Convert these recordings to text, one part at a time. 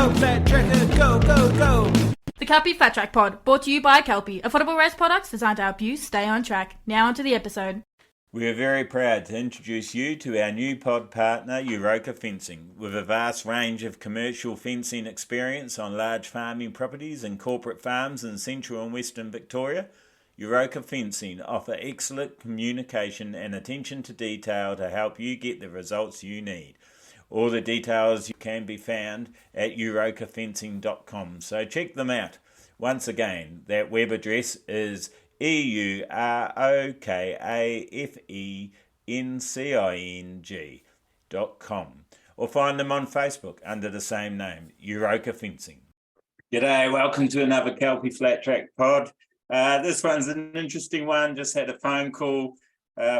go, Flat Tracker, go, go, go. The Kelpie Flat Track Pod, brought to you by Kelpie, affordable race products designed to help you stay on track. Now onto the episode. We are very proud to introduce you to our new pod partner, Europa Fencing. With a vast range of commercial fencing experience on large farming properties and corporate farms in central and western Victoria, Europa Fencing offer excellent communication and attention to detail to help you get the results you need. All the details can be found at eurokafencing.com, so check them out. Once again, that web address is eurokafencing.com, or find them on Facebook under the same name, Europa Fencing. G'day, welcome to another Kelpie Flat Track Pod. This one's an interesting one. Just had a phone call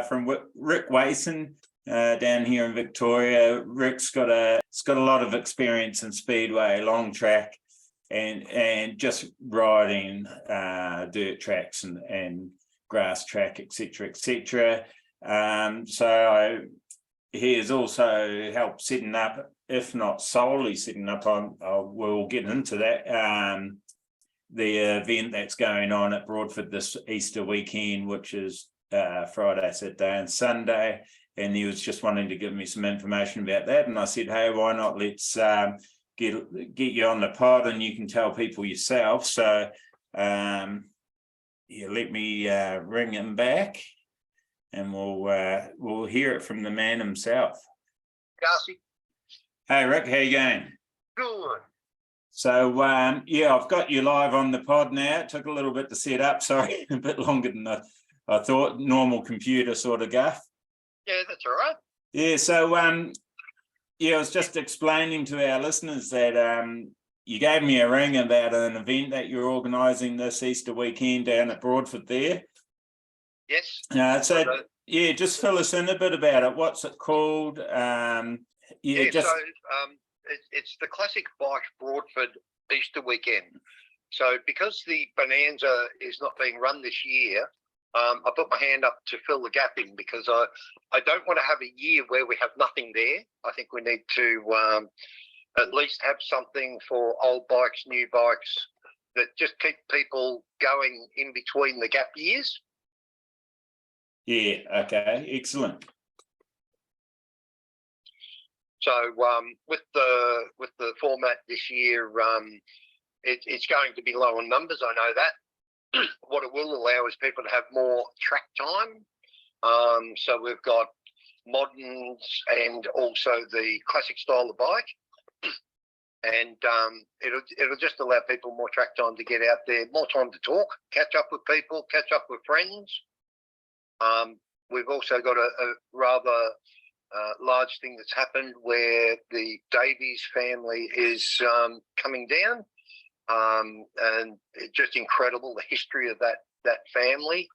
from Rick Wason down here in Victoria. Rick's got a lot of experience in speedway, long track, and just riding dirt tracks and grass track, etc. So he has also helped setting up, if not solely setting up, we'll get into that, the event that's going on at Broadford this Easter weekend, which is Friday, Saturday and Sunday. And he was just wanting to give me some information about that. And I said, hey, why not let's get you on the pod and you can tell people yourself. So let me ring him back and we'll hear it from the man himself. Darcy. Hey, Rick, how you going? Good. So, I've got you live on the pod now. It took a little bit to set up. Sorry, a bit longer than I thought. Normal computer sort of guff. Yeah, that's all right. Yeah, so, I was just explaining to our listeners that you gave me a ring about an event that you're organising this Easter weekend down at Broadford there. Yes. Just fill us in a bit about it. What's it called? It's the Classic Bike Broadford Easter weekend. So because the Bonanza is not being run this year, I put my hand up to fill the gap in because I don't want to have a year where we have nothing there. I think we need to at least have something for old bikes, new bikes, that just keep people going in between the gap years. Yeah, okay, excellent. So with the format this year, it's going to be low on numbers. I know that. What it will allow is people to have more track time. So we've got moderns and also the classic style of bike, and it'll just allow people more track time to get out there, more time to talk, catch up with people, catch up with friends. We've also got a rather large thing that's happened where the Davies family is coming down. And it's just incredible, the history of that family,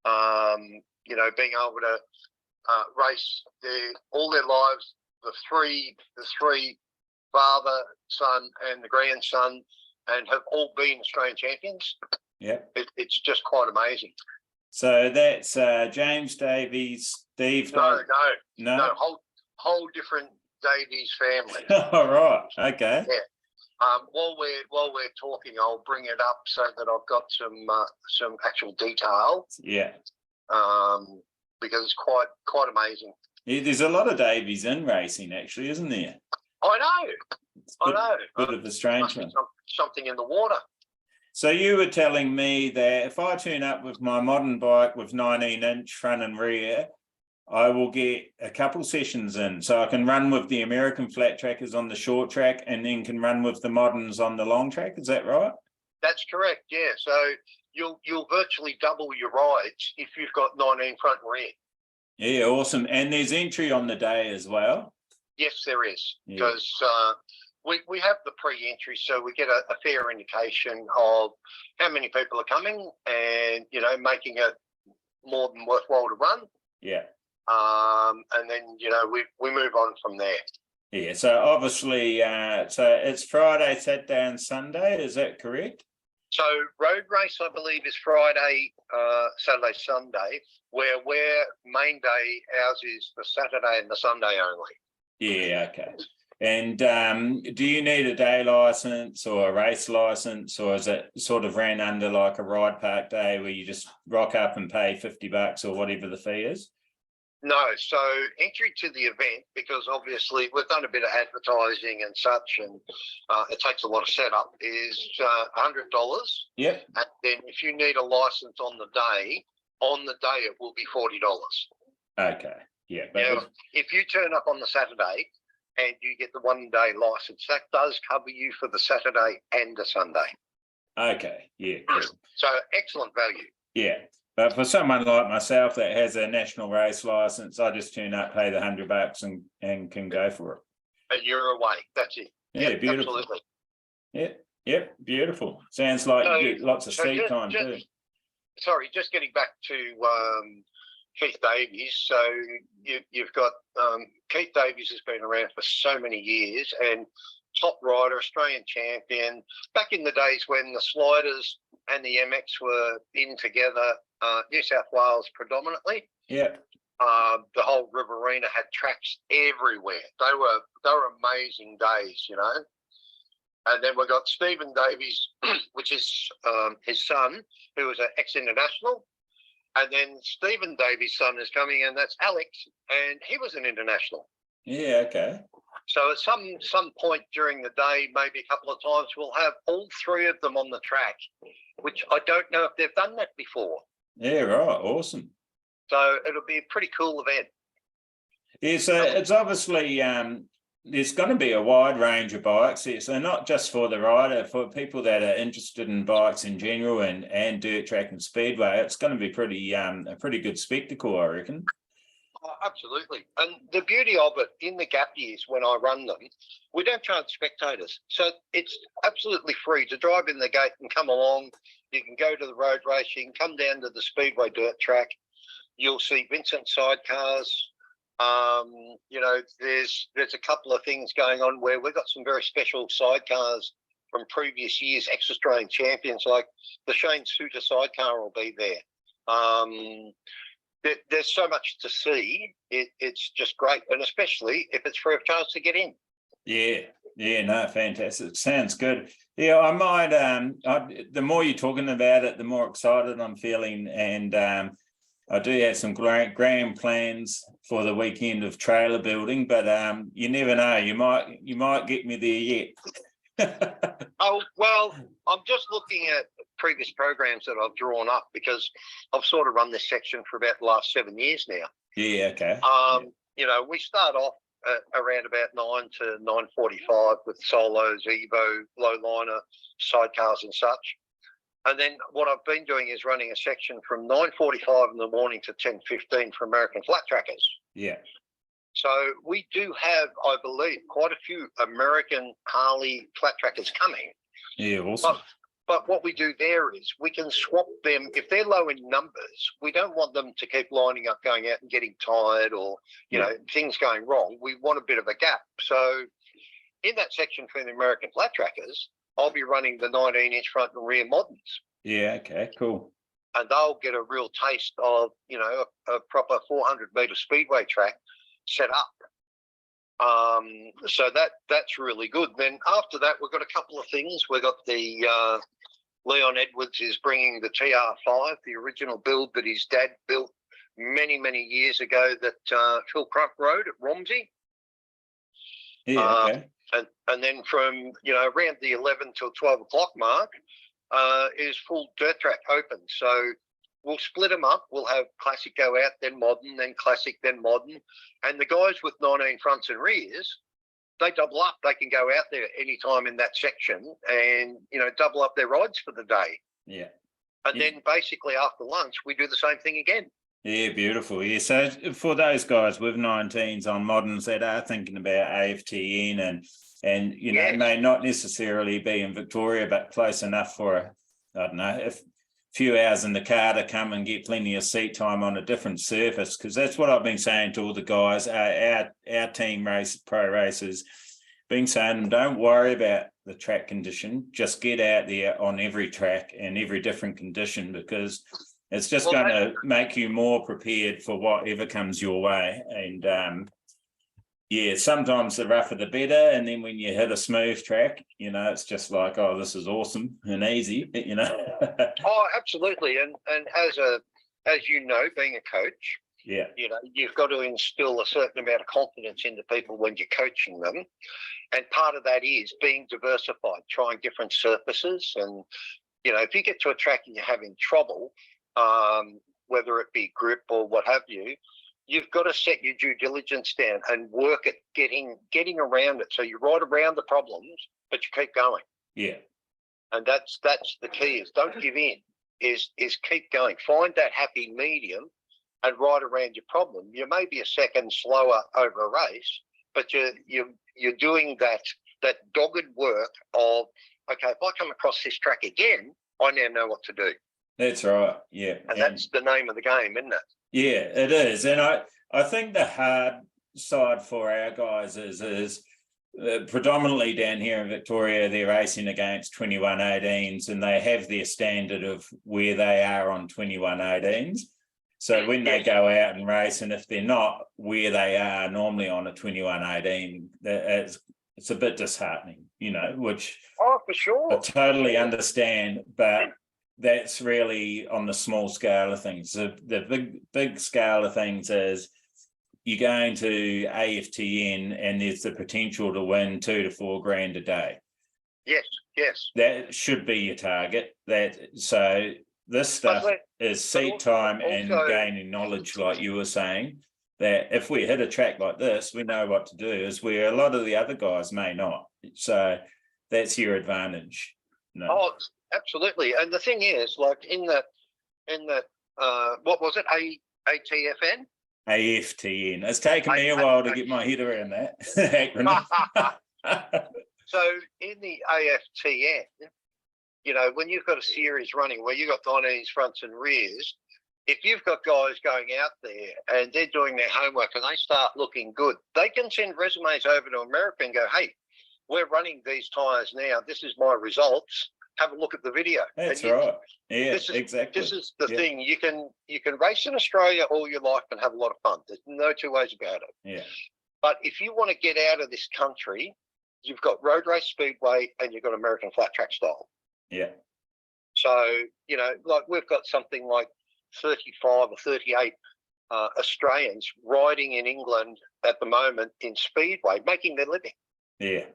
being able to race all their lives, the three father, son and the grandson, and have all been Australian champions. Yeah, it's just quite amazing. So that's James Davies, Steve. No, whole different Davies family. All right, okay. Yeah. While we're talking, I'll bring it up so that I've got some actual detail. Yeah. Because it's quite amazing. Yeah, there's a lot of Davies in racing, actually, isn't there? I know. Bit of a strange one. Something in the water. So you were telling me that if I turn up with my modern bike with 19-inch front and rear, I will get a couple sessions in, so I can run with the American flat trackers on the short track and then can run with the moderns on the long track. Is that right? That's correct, yeah. So you'll virtually double your rides if you've got 19 front and rear. Yeah, awesome. And there's entry on the day as well? Yes, there is, because we have the pre-entry, so we get a fair indication of how many people are coming and, making it more than worthwhile to run. Yeah. And then, we move on from there. Yeah, so obviously, so it's Friday, Saturday and Sunday, is that correct? So road race, I believe, is Friday, Saturday, Sunday, where we're main day, ours is the Saturday and the Sunday only. Yeah, okay. And do you need a day license or a race license, or is it sort of ran under like a ride park day where you just rock up and pay $50 or whatever the fee is? No, so entry to the event, because obviously we've done a bit of advertising and such, and it takes a lot of setup, is $100. Yep. And then if you need a license on the day it will be $40. Okay. Yeah. But Now, if you turn up on the Saturday and you get the 1 day license, that does cover you for the Saturday and the Sunday. okay. Yeah. Cool. So excellent value. Yeah. But for someone like myself that has a national race license, I just turn up, pay the $100 and can go for it. And you're away. That's it. Yeah, Yep, beautiful. absolutely. Yep, beautiful. Sounds like So- you get lots of so seat just- time just- too. Sorry, just getting back to Keith Davies. So you've got Keith Davies has been around for so many years and top rider, Australian champion. Back in the days when the sliders and the MX were in together, New South Wales predominantly. Yeah, The whole Riverina had tracks everywhere. They were amazing days, you know. And then we got Stephen Davies, which is his son, who was an ex-international. And then Stephen Davies' son is coming, and that's Alex, and he was an international. yeah, okay. So at some point during the day, maybe a couple of times, we'll have all three of them on the track, which I don't know if they've done that before. Yeah, right. Awesome. So it'll be a pretty cool event. Yeah, so it's obviously there's going to be a wide range of bikes here. So not just for the rider, for people that are interested in bikes in general and dirt track and speedway, it's going to be pretty a pretty good spectacle, I reckon. Oh, absolutely. And the beauty of it, in the gap years when I run them, we don't charge spectators. So it's absolutely free to drive in the gate and come along. You can go to the road race, you can come down to the speedway dirt track. You'll see Vincent sidecars. You know, there's a couple of things going on where we've got some very special sidecars from previous years, ex-Australian champions, like the Shane Suter sidecar will be there. There's so much to see. It's just great, and especially if it's free of charge to get in. Yeah, no, fantastic. Sounds good. Yeah, I might. The more you're talking about it, the more excited I'm feeling, and I do have some grand plans for the weekend of trailer building, but you never know. You might get me there yet. Oh, well, I'm just looking at previous programs that I've drawn up, because I've sort of run this section for about the last 7 years now. Yeah, okay. You know, we start off around about 9 to 9:45 with solos, Evo, low liner, sidecars and such. And then what I've been doing is running a section from 9:45 in the morning to 10:15 for American flat trackers. Yeah. So we do have, I believe, quite a few American Harley flat trackers coming. Yeah, awesome. But what we do there is we can swap them. If they're low in numbers, we don't want them to keep lining up, going out and getting tired, or, you know, things going wrong. We want a bit of a gap. So in that section for the American flat trackers, I'll be running the 19-inch front and rear moderns. Yeah, okay, cool. And they'll get a real taste of, you know, a proper 400-metre speedway track set up. So that's really good. Then after that, we've got a couple of things. We've got the Leon Edwards is bringing the TR5, the original build that his dad built many, many years ago, that Phil Crump rode at Romsey. Yeah, okay. And then from, you know, around the 11 till 12 o'clock mark is full dirt track open. So we'll split them up. We'll have classic go out, then modern, then classic, then modern. And the guys with 19 fronts and rears, they double up. They can go out there anytime in that section and, you know, double up their rides for the day. Yeah. And then basically after lunch, we do the same thing again. Yeah, beautiful. Yeah, so for those guys with 19s on moderns that are thinking about AFTN and you know, may not necessarily be in Victoria, but close enough for, I don't know, a few hours in the car to come and get plenty of seat time on a different surface, because that's what I've been saying to all the guys, our team pro racers, been saying, don't worry about the track condition, just get out there on every track and every different condition, because it's just going to make you more prepared for whatever comes your way. And Yeah, sometimes the rougher the better, and then when you hit a smooth track, it's just like, oh, this is awesome and easy, Oh, absolutely. And as you know, being a coach, Yeah. You've got to instill a certain amount of confidence into people when you're coaching them. And part of that is being diversified, trying different surfaces. And, if you get to a track and you're having trouble, whether it be grip or what have you, you've got to set your due diligence down and work at getting around it. So you ride around the problems, but you keep going. Yeah. And that's the key, is don't give in, is keep going. Find that happy medium and ride around your problem. You may be a second slower over a race, but you're doing that dogged work of, okay, if I come across this track again, I now know what to do. That's right. Yeah. And that's the name of the game, isn't it? Yeah, it is. And I think the hard side for our guys is predominantly down here in Victoria, they're racing against 2118s, and they have their standard of where they are on 2118s. So when they go out and race, and if they're not where they are normally on a 2118, it's a bit disheartening, which for sure. I totally understand, but that's really on the small scale of things. The big scale of things is you're going to AFTN and there's the potential to win $2 to $4 grand a day. Yes. That should be your target. So this stuff is seat time and gaining knowledge, like you were saying, that if we hit a track like this, we know what to do, is where a lot of the other guys may not. So that's your advantage. Oh, absolutely. And the thing is, like in the what was it? ATFN? AFTN. It's taken me a while to get my head around that acronym. So in the AFTN, when you've got a series running where you've got 19s, fronts and rears, if you've got guys going out there and they're doing their homework and they start looking good, they can send resumes over to America and go, hey, we're running these tyres now. This is my results. Have a look at the video. That's right. Yeah, exactly. This is the thing. You can race in Australia all your life and have a lot of fun. There's no two ways about it. Yeah. But if you want to get out of this country, you've got road race speedway and you've got American flat track style. Yeah. So, like we've got something like 35 or 38 Australians riding in England at the moment in speedway, making their living. Yeah.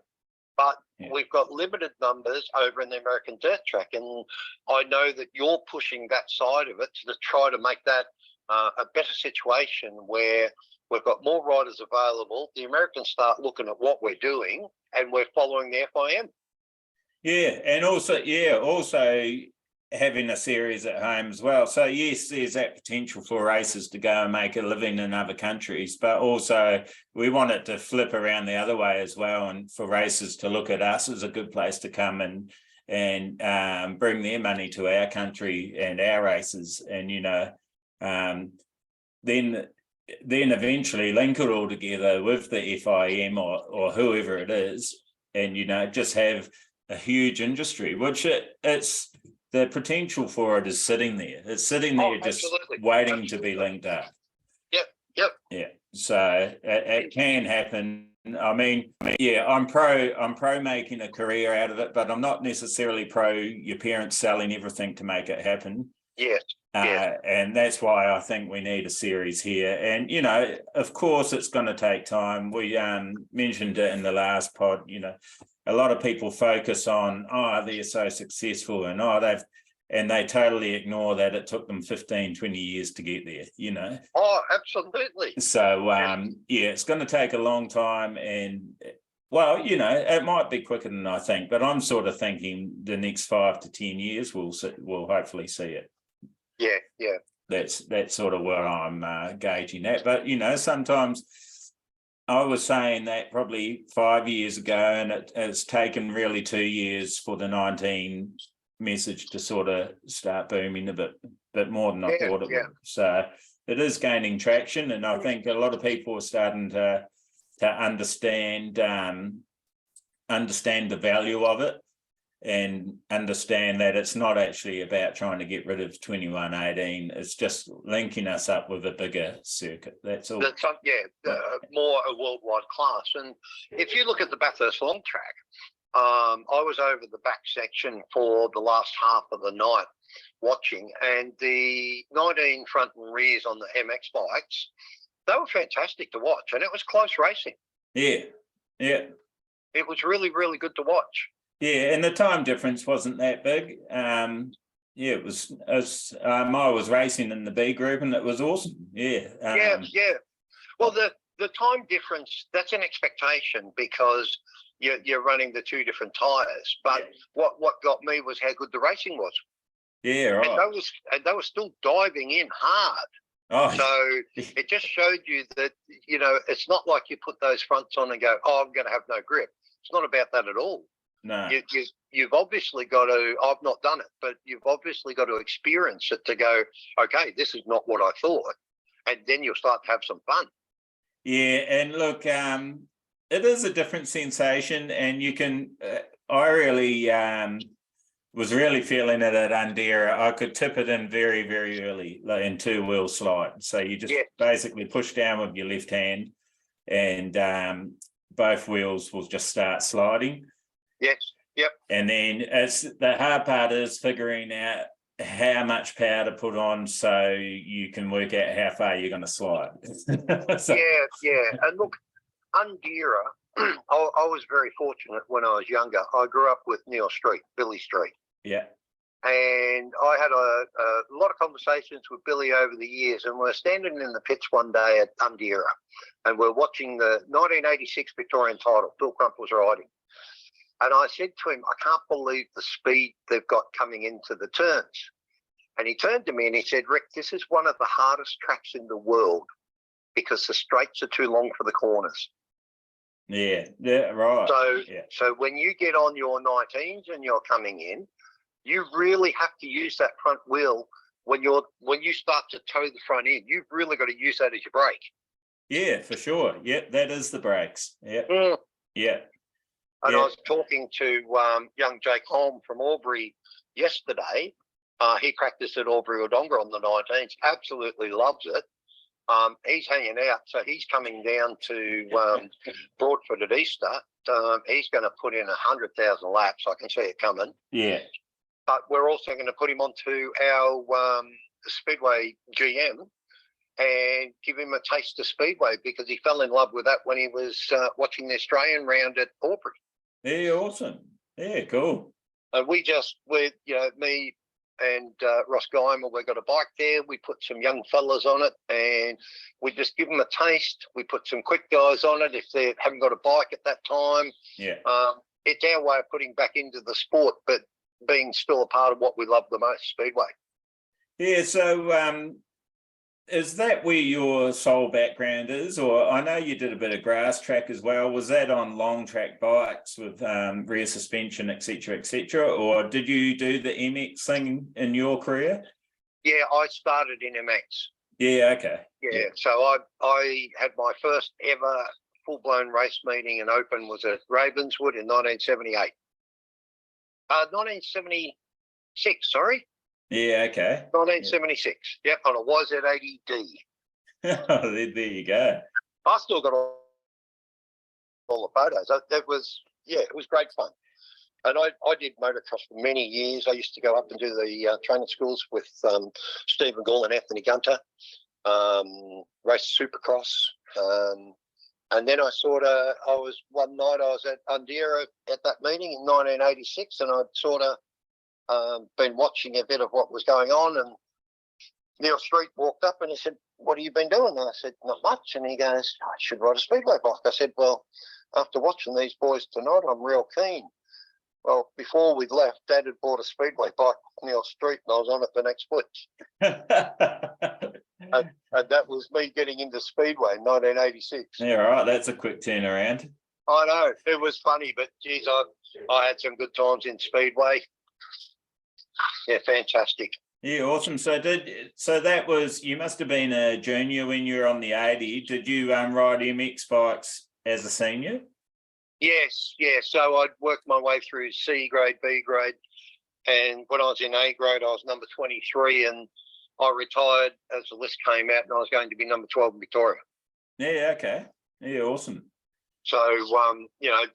But we've got limited numbers over in the American dirt track. And I know that you're pushing that side of it to try to make that a better situation where we've got more riders available. The Americans start looking at what we're doing and we're following the FIM. Yeah. And also having a series at home as well. So yes, there's that potential for races to go and make a living in other countries, but also we want it to flip around the other way as well, and for races to look at us as a good place to come and bring their money to our country and our races, and then eventually link it all together with the FIM or whoever it is, and just have a huge industry, which it's the potential for it is sitting there. It's sitting there just waiting to be linked up. Yep. Yeah. So it can happen. I mean, yeah, I'm pro making a career out of it, but I'm not necessarily pro your parents selling everything to make it happen. Yes. And that's why I think we need a series here. And, of course, it's going to take time. We mentioned it in the last pod, a lot of people focus on, they're so successful and, they totally ignore that it took them 15, 20 years to get there, Oh, absolutely. So, it's going to take a long time. And, well, it might be quicker than I think, but I'm sort of thinking the next 5 to 10 years we'll hopefully see it. Yeah. That's sort of where I'm gauging that. But, sometimes I was saying that probably 5 years ago, and it's taken really 2 years for the 19 message to sort of start booming a bit more than I thought it would. So it is gaining traction, and I think a lot of people are starting to understand the value of it. and understand that it's not actually about trying to get rid of 2118. It's just linking us up with a bigger circuit. That's all. More a worldwide class. And if you look at the Bathurst long track, I was over the back section for the last half of the night watching, and the 19 front and rears on the MX bikes, they were fantastic to watch, and it was close racing. Yeah. It was really, really good to watch. Yeah, and the time difference wasn't that big. It was. I was racing in the B group, and it was awesome. Yeah. Well, the time difference, that's an expectation because you're running the two different tyres. But what got me was how good the racing was. Yeah, right. And they were still diving in hard. Oh. So it just showed you that, it's not like you put those fronts on and go, oh, I'm going to have no grip. It's not about that at all. No. You've obviously got to, I've not done it, but you've obviously got to experience it to go, okay, this is not what I thought. And then you'll start to have some fun. Yeah, and look, it is a different sensation, and you can, I really was really feeling it at Undera. I could tip it in very, very early, like in two-wheel slide. So you just basically push down with your left hand, and both wheels will just start sliding. Yes. Yep. And then the hard part is figuring out how much power to put on so you can work out how far you're going to slide. And look, Undera, I was very fortunate when I was younger. I grew up with Neil Street, Billy Street. Yeah. And I had a lot of conversations with Billy over the years, and we're standing in the pits one day at Undera, and we're watching the 1986 Victorian title. Phil Crump was riding. And I said to him, I can't believe the speed they've got coming into the turns. And he turned to me and he said, Rick, this is one of the hardest tracks in the world because the straights are too long for the corners. Yeah, right. So when you get on your 19s and you're coming in, you really have to use that front wheel when you start to toe the front end. You've really got to use that as your brake. Yeah, for sure. Yeah, that is the brakes. Yeah. Yeah. And I was talking to young Jake Holm from Albury yesterday. He practiced at Albury Wodonga on the 19s, absolutely loves it. He's hanging out, so he's coming down to Broadford at Easter. He's going to put in 100,000 laps. I can see it coming. Yeah. But we're also going to put him onto our Speedway GM and give him a taste of Speedway because he fell in love with that when he was watching the Australian round at Albury. Yeah, awesome. Yeah, cool. And me and Ross Guymer, we got a bike there. We put some young fellas on it and we just give them a taste. We put some quick guys on it if they haven't got a bike at that time. Yeah. It's our way of putting back into the sport, but being still a part of what we love the most, Speedway. Yeah, so is that where your sole background is? Or I know you did a bit of grass track as well. Was that on long track bikes with rear suspension, et cetera, or did you do the MX thing in your career? Yeah, I started in MX. Yeah, okay. Yeah. So I had my first ever full-blown race meeting and open was at Ravenswood in 1978. 1976, sorry. Yeah, okay. 1976. Yep, on a YZ80D. There you go. I still got all the photos. It was great fun. And I did motocross for many years. I used to go up and do the training schools with Stephen Gall and Anthony Gunter, race Supercross. And then one night I was at Undera at that meeting in 1986, and I'd been watching a bit of what was going on, and Neil Street walked up and he said, what have you been doing? And I said, not much. And he goes, I should ride a Speedway bike. I said, well, after watching these boys tonight, I'm real keen. Well, before we left, Dad had bought a Speedway bike off Neil Street and I was on it the next week. and that was me getting into Speedway in 1986. Yeah, right. That's a quick turnaround. I know. It was funny, but geez, I had some good times in Speedway. Yeah, fantastic. Yeah, awesome. So that was, you must have been a junior when you were on the 80. Did you ride MX bikes as a senior? Yes, yeah. So I'd worked my way through C grade, B grade, and when I was in A grade, I was number 23, and I retired as the list came out, and I was going to be number 12 in Victoria. Yeah, okay. Yeah, awesome. So,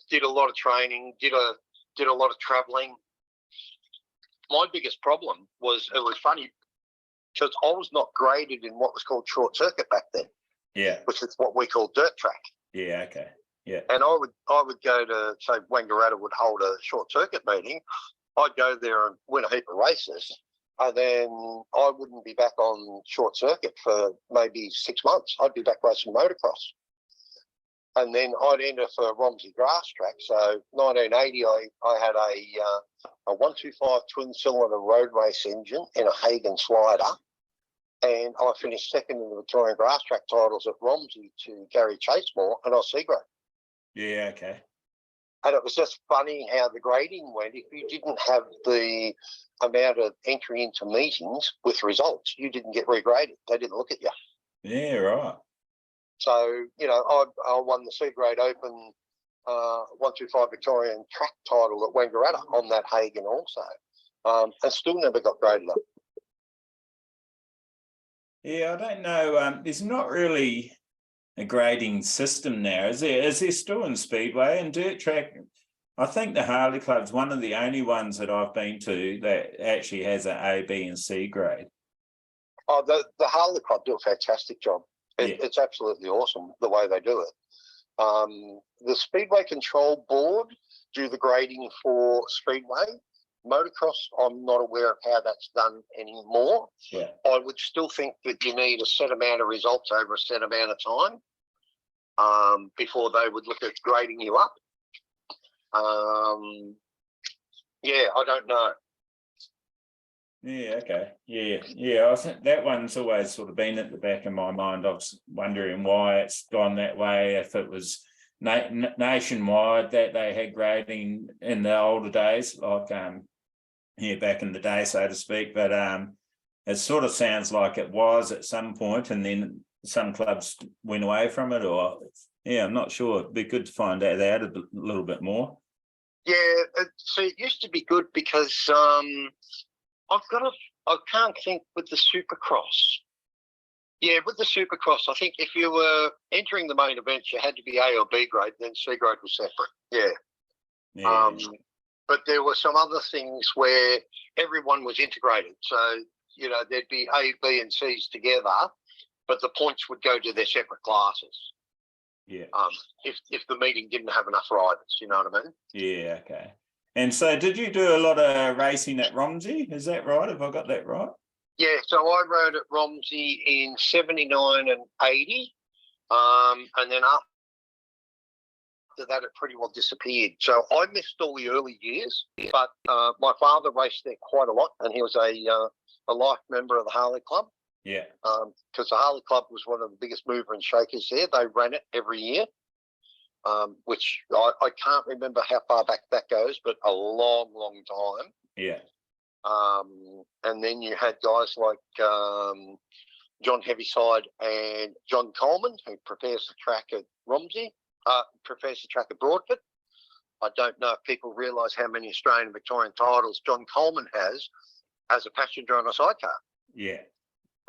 did a lot of training, did a lot of travelling. My biggest problem was, it was funny, because I was not graded in what was called short circuit back then. Yeah. Which is what we call dirt track. Yeah, okay. Yeah. And I would go to, say, Wangaratta would hold a short circuit meeting. I'd go there and win a heap of races, and then I wouldn't be back on short circuit for maybe 6 months. I'd be back racing motocross. And then I'd enter for Romsey grass track. So 1980, I had a 125 twin cylinder road race engine in a Hagen slider. And I finished second in the Victorian grass track titles at Romsey to Gary Chasemore, and I was C grade. Yeah, okay. And it was just funny how the grading went. If you didn't have the amount of entry into meetings with results, you didn't get regraded. They didn't look at you. Yeah, right. So, I won the C grade Open 125 Victorian track title at Wangaratta on that Hagen also, and still never got graded up. Yeah, I don't know. There's not really a grading system now, is there? Is there still in Speedway and dirt track? I think the Harley Club's one of the only ones that I've been to that actually has an A, B, and C grade. Oh, the Harley Club do a fantastic job. Yeah. It's absolutely awesome the way they do it. The Speedway Control Board do the grading for Speedway. Motocross, I'm not aware of how that's done anymore. Yeah. I would still think that you need a set amount of results over a set amount of time before they would look at grading you up. Yeah, I don't know. Yeah, okay. Yeah. I think that one's always sort of been at the back of my mind. I was wondering why it's gone that way, if it was nationwide that they had grading in the older days, like back in the day, so to speak. But it sort of sounds like it was at some point, and then some clubs went away from it, or I'm not sure. It'd be good to find out that a little bit more. Yeah, so it used to be good because I can't think with the Supercross. Yeah, with the Supercross, I think if you were entering the main events, you had to be A or B grade, then C grade was separate. Yeah. But there were some other things where everyone was integrated. So, there'd be A, B, and C's together, but the points would go to their separate classes. Yeah. If the meeting didn't have enough riders, you know what I mean? Yeah, okay. And so did you do a lot of racing at Romsey? Is that right? Have I got that right? Yeah, so I rode at Romsey in 79 and 80. And then after that, it pretty well disappeared. So I missed all the early years, but my father raced there quite a lot, and he was a life member of the Harley Club. Yeah. Because the Harley Club was one of the biggest mover and shakers there. They ran it every year, which I can't remember how far back that goes, but a long, long time. Yeah. And then you had guys like John Heaviside and John Coleman, who prepares the track at Romsey, prepares the track at Broadford. I don't know if people realise how many Australian and Victorian titles John Coleman has as a passenger on a sidecar. Yeah.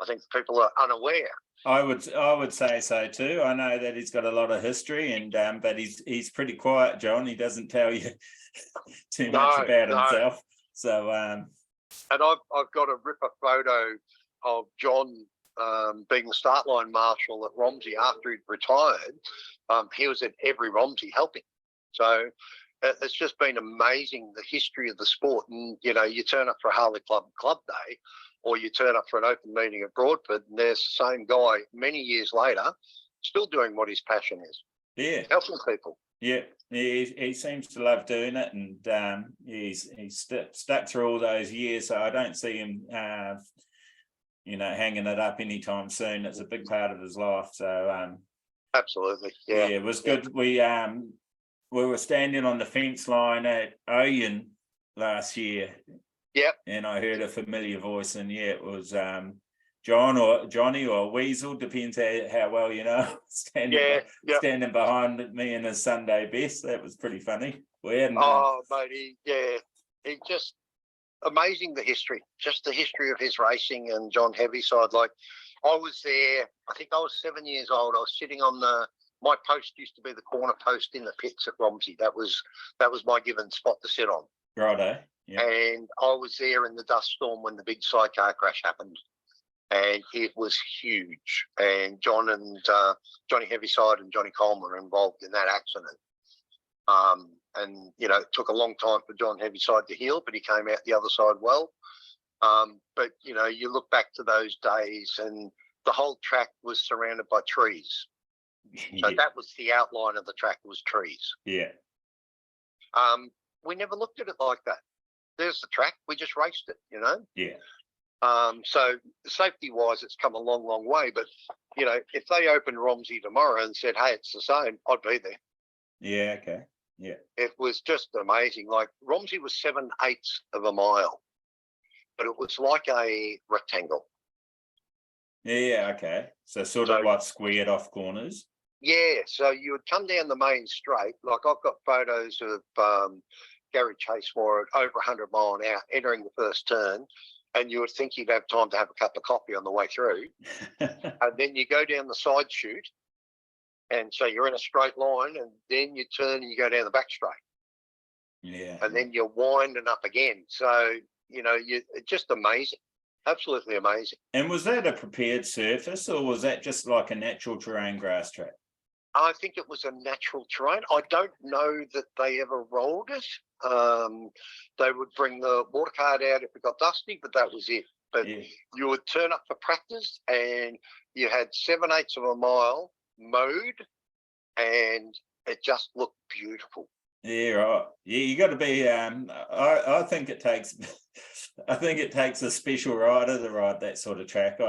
I think people are unaware. I would say so too. I know that he's got a lot of history, and but he's pretty quiet, John. He doesn't tell you too much about himself. So and I've got a ripper photo of John being the start line marshal at Romsey after he'd retired. He was at every Romsey helping. So it's just been amazing, the history of the sport. And you turn up for a Harley Club day, or you turn up for an open meeting at Broadford, and there's the same guy many years later still doing what his passion is. Yeah. Helping people. Yeah, he seems to love doing it, and he's stuck through all those years, so I don't see him, hanging it up anytime soon. It's a big part of his life. So absolutely, yeah, it was good. We were standing on the fence line at Oyen last year. Yep. And I heard a familiar voice, and it was John or Johnny or Weasel, depends how well you know, standing behind me in his Sunday best. That was pretty funny. We hadn't. Mate, he just amazing, the history, just the history of his racing and John Heavyside. Like, I was there, I think I was 7 years old. I was sitting on my post used to be the corner post in the pits at Romsey. That was my given spot to sit on. Righto. Yeah. And I was there in the dust storm when the big sidecar crash happened. And it was huge. And John and Johnny Heavyside and Johnny Coleman were involved in that accident. And, you know, it took a long time for John Heavyside to heal, but he came out the other side well. But, you know, you look back to those days and the whole track was surrounded by trees. So that was the outline of the track, was trees. Yeah. We never looked at it like that. There's the track. We just raced it, you know? Yeah. So safety-wise, it's come a long, long way. But, you know, if they opened Romsey tomorrow and said, hey, it's the same, I'd be there. Yeah, okay. Yeah. It was just amazing. Like, Romsey was 7/8 of a mile, but it was like a rectangle. Yeah, okay. So sort of like squared off corners. Yeah, so you would come down the main straight. Like, I've got photos of Gary Chasemore at over 100 mile an hour entering the first turn, and you would think you'd have time to have a cup of coffee on the way through. And then you go down the side chute, and so you're in a straight line, and then you turn and you go down the back straight. Yeah. And then you're winding up again. So, you know, it's just amazing. Absolutely amazing. And was that a prepared surface, or was that just like a natural terrain grass track? I think it was a natural terrain. I don't know that they ever rolled it. They would bring the water cart out if it got dusty, but that was it. But you would turn up for practice and you had 7/8 of a mile mowed, and it just looked beautiful. Yeah, right. Yeah, you got to be. I think it takes. I think it takes a special rider to ride that sort of track.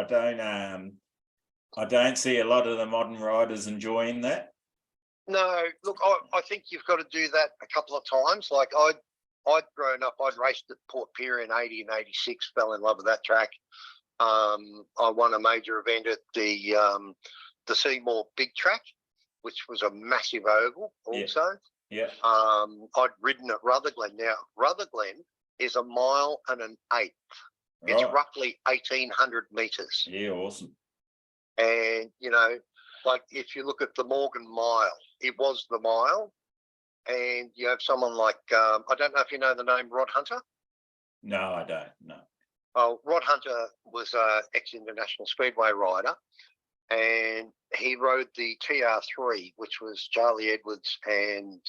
I don't see a lot of the modern riders enjoying that. No, look, I think you've got to do that a couple of times. Like, I'd grown up, I'd raced at Port Pirie in 80 and 86, fell in love with that track. I won a major event at the Seymour Big Track, which was a massive oval also. Yeah. I'd ridden at Rutherglen. Now, Rutherglen is 1 mile and an eighth. Right. It's roughly 1,800 metres. Yeah, awesome. And, you know, like, if you look at the Morgan Mile, it was the mile. And you have someone like, I don't know if you know the name Rod Hunter. No, I don't, no. Well, Rod Hunter was an ex-International Speedway rider, and he rode the TR3, which was Charlie Edwards and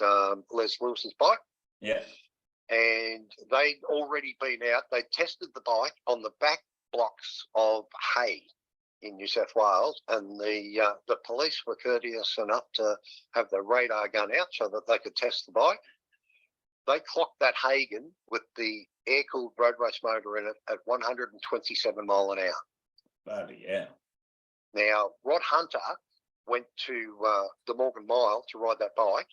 Les Lewis's bike. Yeah. And they'd already been out. They tested the bike on the back blocks of hay in New South Wales, and the police were courteous enough to have the radar gun out so that they could test the bike. They clocked that Hagen with the air-cooled road race motor in it at 127 mile an hour. Bloody yeah. Now, Rod Hunter went to the Morgan Mile to ride that bike.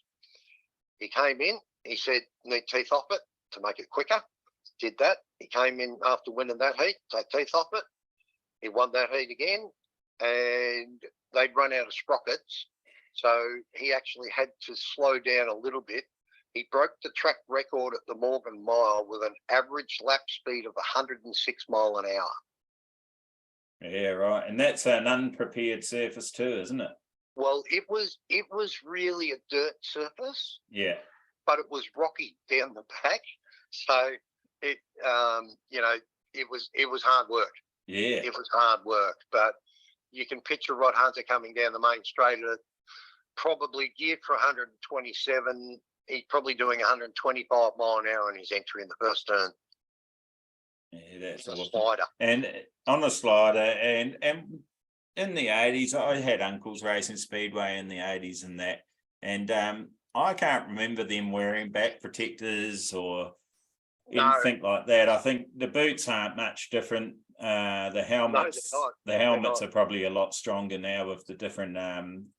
He came in, he said, need teeth off it to make it quicker. Did that. He came in after winning that heat, take teeth off it. He won that heat again, and they'd run out of sprockets. So he actually had to slow down a little bit. He broke the track record at the Morgan Mile with an average lap speed of 106 mile an hour. Yeah, right. And that's an unprepared surface too, isn't it? Well, it was really a dirt surface. Yeah. But it was rocky down the back. So it you know, it was hard work. Yeah. It was hard work. But you can picture Rod Hunter coming down the main straight at probably geared for 127. He's probably doing 125 mile an hour in his entry in the first turn. Yeah, that's a awesome. slider. And on a slider, and in the 80s, I had uncles racing speedway in the 80s and that, and I can't remember them wearing back protectors or anything like that. I think the boots aren't much different. The helmets, are probably a lot stronger now with the different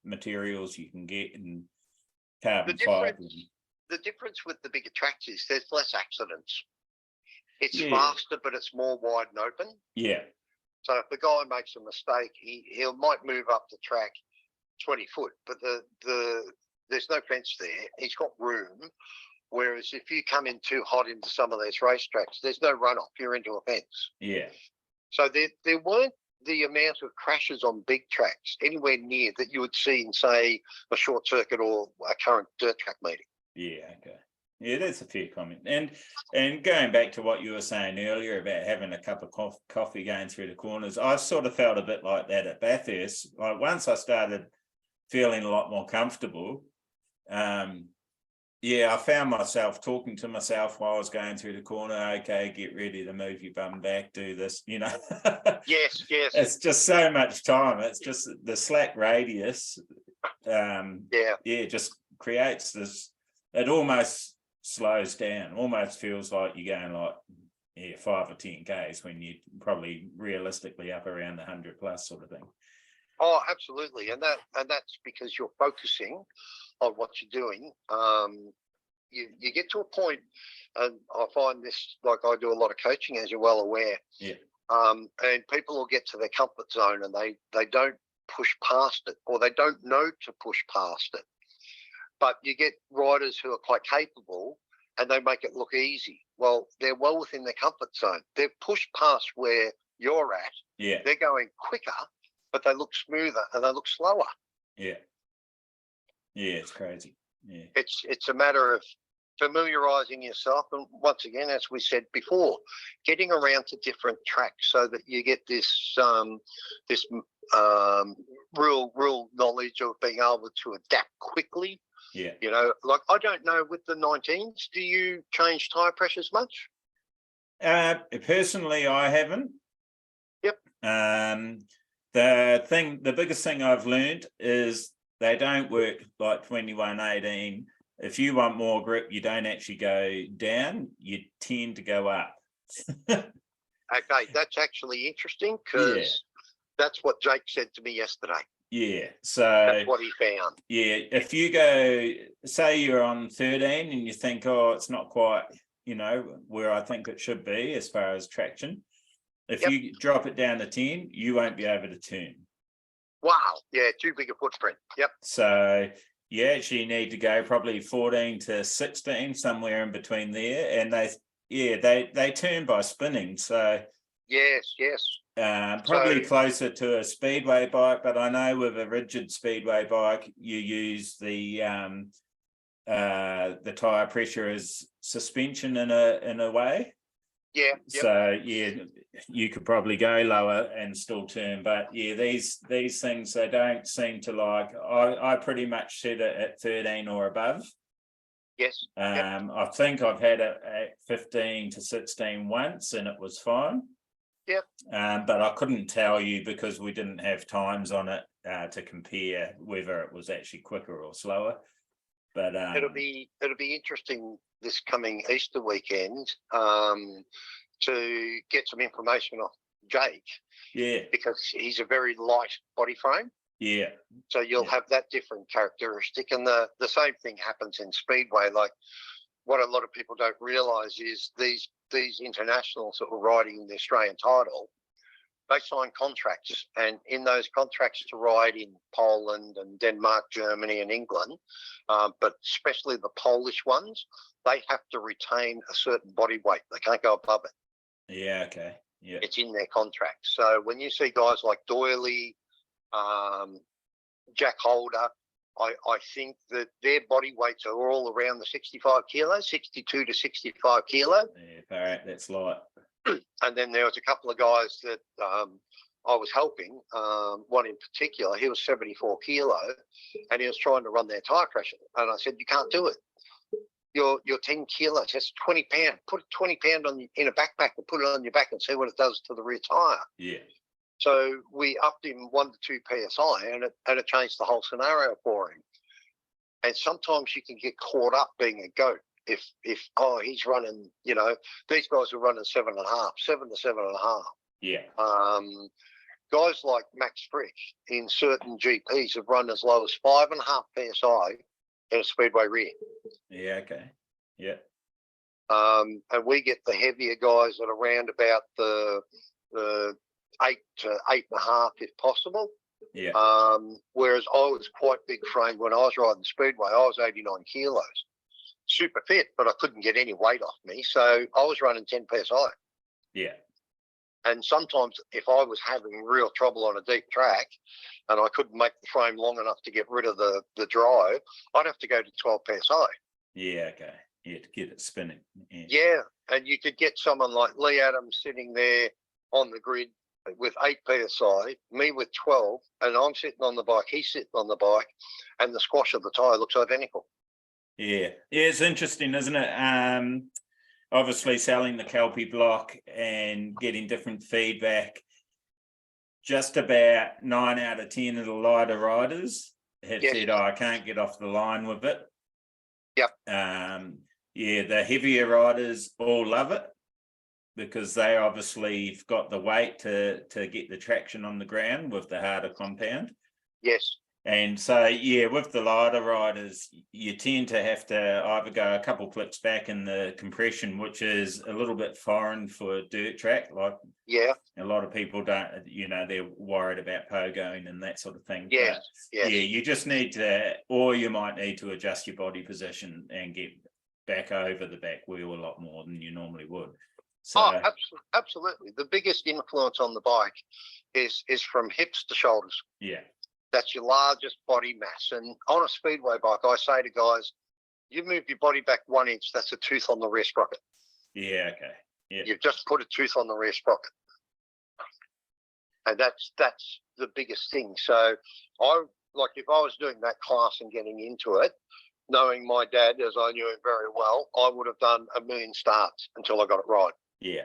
materials you can get and carbon fibre. The difference with the bigger tracks is there's less accidents. It's faster, but it's more wide and open. Yeah. So if the guy makes a mistake, he might move up the track 20 foot, but there's no fence there. He's got room. Whereas if you come in too hot into some of these racetracks, there's no runoff. You're into a fence. Yeah. So there weren't the amount of crashes on big tracks anywhere near that you would see in, say, a short circuit or a current dirt track meeting. Yeah, okay. Yeah, that's a fair comment. And going back to what you were saying earlier about having a cup of coffee going through the corners, I sort of felt a bit like that at Bathurst. Like once I started feeling a lot more comfortable, I found myself talking to myself while I was going through the corner. Okay, get ready to move your bum back, do this, Yes. It's just so much time. It's just the slack radius. Just creates this. It almost slows down. Almost feels like you're going like 5 or 10 Ks when you probably realistically up around the 100 plus sort of thing. Oh, absolutely, and that's because you're focusing on what you're doing. You get to a point, and I find this, like I do a lot of coaching, as you're well aware. Yeah. And people will get to their comfort zone and they don't push past it, or they don't know to push past it. But you get riders who are quite capable and they make it look easy. Well, they're well within their comfort zone. They've pushed past where you're at. Yeah. They're going quicker, but they look smoother and they look slower. Yeah. Yeah, it's crazy. Yeah. It's a matter of familiarizing yourself, and once again, as we said before, getting around to different tracks so that you get this real knowledge of being able to adapt quickly. Yeah. Like I don't know, with the 19s, do you change tire pressures much? Personally, I haven't. Yep. The biggest thing I've learned is they don't work like 2118. If you want more grip, you don't actually go down, you tend to go up. Okay, that's actually interesting, because that's what Jake said to me yesterday. Yeah, so that's what he found. Yeah, if you go, say you're on 13 and you think, oh, it's not quite, where I think it should be as far as traction. If you drop it down to 10, you won't be able to turn. Wow, yeah, too big a footprint. Yep. So you actually need to go probably 14 to 16, somewhere in between there, and they turn by spinning. So yes. Probably closer to a speedway bike, but I know with a rigid speedway bike, you use the tire pressure as suspension in a way. Yeah. Yep. So you could probably go lower and still turn, but these things, they don't seem to like. I pretty much set it at 13 or above. Yes. I think I've had it at 15 to 16 once, and it was fine. Yep. But I couldn't tell you because we didn't have times on it to compare whether it was actually quicker or slower. But it'll be interesting this coming Easter weekend to get some information off Jake. Yeah. Because he's a very light body frame. Yeah. So you'll have that different characteristic, and the same thing happens in speedway. Like, what a lot of people don't realise is these internationals that were riding the Australian title, they sign contracts, and in those contracts to ride in Poland and Denmark, Germany and England, but especially the Polish ones, they have to retain a certain body weight. They can't go above it. Yeah, okay. Yeah. It's in their contract. So when you see guys like Doyley, Jack Holder, I think that their body weights are all around the 65 kilos, 62 to 65 kilo. Yeah, that's light. And then there was a couple of guys that I was helping, one in particular, he was 74 kilo, and he was trying to run their tire pressure. And I said, you can't do it. You're 10 kilos, that's 20 pounds. Put 20 pounds in a backpack and put it on your back and see what it does to the rear tire. Yeah. So we upped him 1 to 2 PSI, and it changed the whole scenario for him. And sometimes you can get caught up being a goat. If he's running, these guys are running 7 to 7.5. Yeah. Guys like Max Frick in certain GPs have run as low as 5.5 PSI in a speedway rear. Yeah. Okay. Yeah. And we get the heavier guys at around about the 8 to 8.5 if possible. Yeah. Whereas I was quite big framed when I was riding Speedway. I was 89 kilos, super fit, but I couldn't get any weight off me. So I was running 10 PSI. Yeah. And sometimes if I was having real trouble on a deep track and I couldn't make the frame long enough to get rid of the drive, I'd have to go to 12 PSI. Yeah, okay. Yeah, to get it spinning. Yeah, and you could get someone like Lee Adams sitting there on the grid with 8 PSI, me with 12, and I'm sitting on the bike, he's sitting on the bike, and the squash of the tyre looks identical. Yeah, it's interesting, isn't it? Obviously selling the Kelpie block and getting different feedback. Just about 9 out of 10 of the lighter riders have said, "Oh, I can't get off the line with it." Yep. Yeah, the heavier riders all love it because they obviously have got the weight to get the traction on the ground with the harder compound. Yes. And so, yeah, with the lighter riders, you tend to have to either go a couple clicks back in the compression, which is a little bit foreign for a dirt track. Like, yeah, a lot of people don't, they're worried about pogoing and that sort of thing. Yes. But, yeah, you just need to, or you might need to adjust your body position and get back over the back wheel a lot more than you normally would. So, absolutely. The biggest influence on the bike is from hips to shoulders. Yeah. That's your largest body mass. And on a speedway bike, I say to guys, you move your body back 1 inch, that's a tooth on the rear sprocket. Yeah, okay. Yeah. You've just put a tooth on the rear sprocket. And that's the biggest thing. So if I was doing that class and getting into it, knowing my dad, as I knew him very well, I would have done 1 million starts until I got it right. Yeah.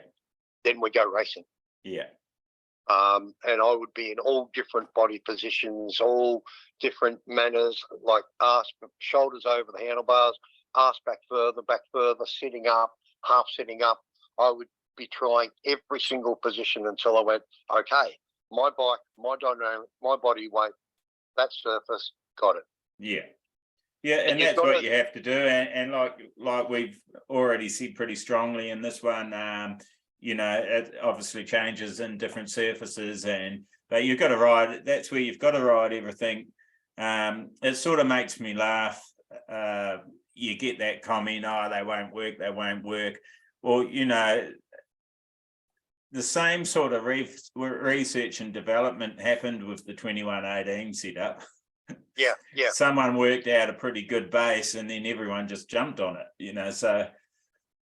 Then we go racing. Yeah. And I would be in all different body positions, all different manners, like arse, shoulders over the handlebars, arse back further, sitting up, half sitting up. I would be trying every single position until I went, okay, my bike, my dynamic, my body weight, that surface, got it. Yeah. Yeah, and that's what you have to do. And like we've already said pretty strongly in this one, it obviously changes in different surfaces, but you've got to ride. That's where you've got to ride everything. It sort of makes me laugh. You get that comment, "Oh, they won't work." Well, the same sort of research and development happened with the 2118 setup. Yeah. Someone worked out a pretty good base, and then everyone just jumped on it. So.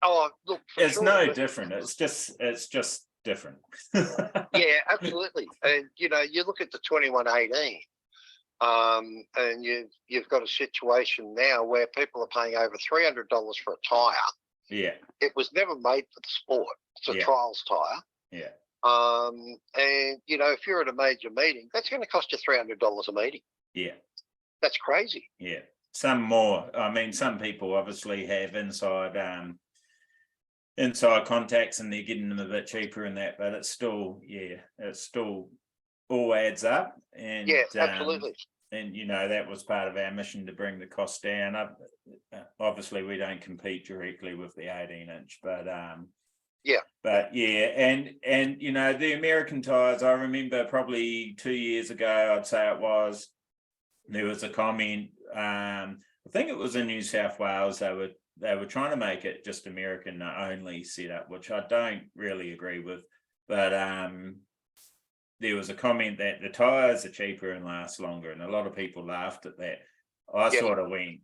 Oh, look, it's no different. It's just different. Yeah, absolutely. And you look at the 2118, and you've got a situation now where people are paying over $300 for a tire. Yeah. It was never made for the sport. It's a trials tire. Yeah. And if you're at a major meeting, that's going to cost you $300 a meeting. Yeah. That's crazy. Yeah. Some more. I mean, some people obviously have inside contacts and they're getting them a bit cheaper and that, but it's still all adds up. And yeah, absolutely. And that was part of our mission to bring the cost down. Obviously we don't compete directly with the 18-inch, but and the American tires, I remember probably 2 years ago, I'd say it was, there was a comment, I think it was in New South Wales, they were trying to make it just American only setup, which I don't really agree with. But there was a comment that the tyres are cheaper and last longer, and a lot of people laughed at that. I sort of went,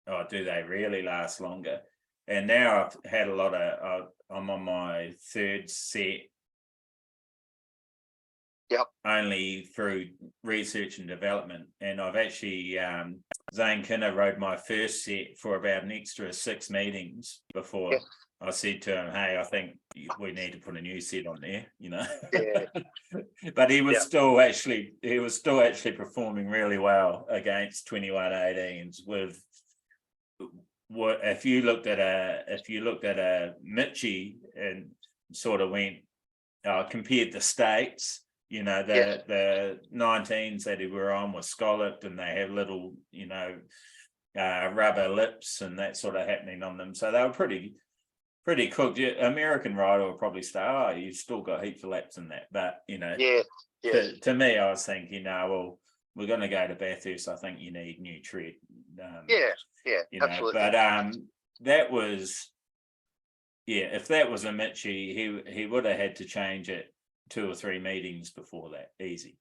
"Oh, do they really last longer?" And now I've had I'm on my third set. Yep. Only through research and development. And I've actually, Zane Kinner rode my first set for about an extra 6 meetings before I said to him, "Hey, I think we need to put a new set on there," Yeah. But he was still actually performing really well against 2118s with what if you looked at a Mitchie and sort of went compared the States. The 19s that he were on were scalloped and they have little, rubber lips and that sort of happening on them. So they were pretty pretty cooked. Yeah, American rider will probably say, "Oh, you've still got heaps of laps in that," but Yeah. to me, I was thinking, "No, well, we're going to go to Bathurst. I think you need new tread." Yeah, absolutely. But that was, if that was a Mitchie, he would have had to change it 2 or 3 meetings before that, easy.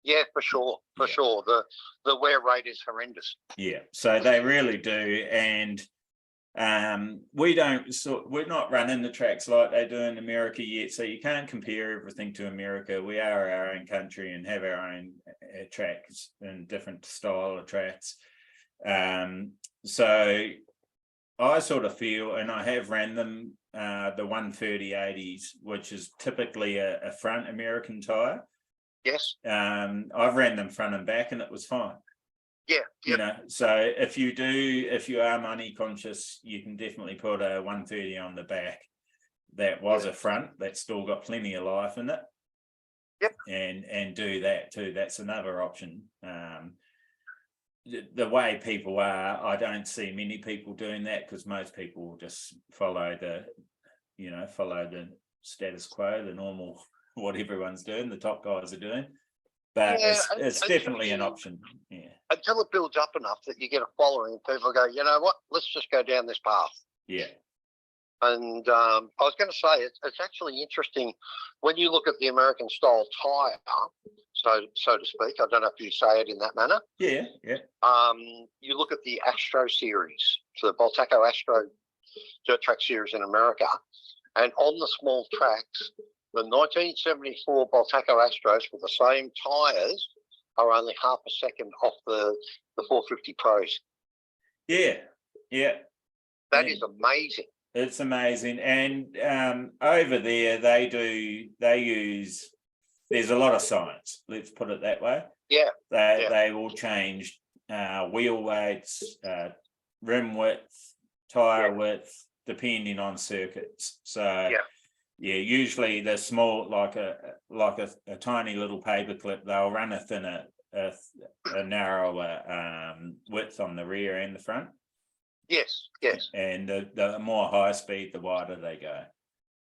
Yeah, for sure. The wear rate is horrendous. Yeah, so they really do, and we're not running the tracks like they do in America yet, so you can't compare everything to America. We are our own country and have our own tracks and different style of tracks. So I sort of feel, and I have ran them, the 130/80s, which is typically a front American tire. Yes. I've ran them front and back, and it was fine. Yeah. So if you are money conscious, you can definitely put a 130 on the back that was a front that's still got plenty of life in it. Yep. And do that too. That's another option. The way people are, I don't see many people doing that, because most people will just follow the status quo, the normal, what everyone's doing, the top guys are doing. But it's definitely an option. Yeah. Until it builds up enough that you get a following, people go, you know what, let's just go down this path. Yeah. And I was going to say, it's actually interesting when you look at the American style tyre, so to speak. I don't know if you say it in that manner. Yeah. You look at the Astro series, so the Baltaco Astro dirt track series in America, and on the small tracks, the 1974 Baltaco Astros with the same tyres are only half a second off the 450 Pros. Yeah. That is amazing. It's amazing. And over there, they use, there's a lot of science, let's put it that way. Yeah. They will change wheel weights, rim width, tyre width, depending on circuits. So usually they're small, like a tiny little paperclip. They'll run a thinner, a narrower width on the rear and the front. Yes. And the more high speed, the wider they go.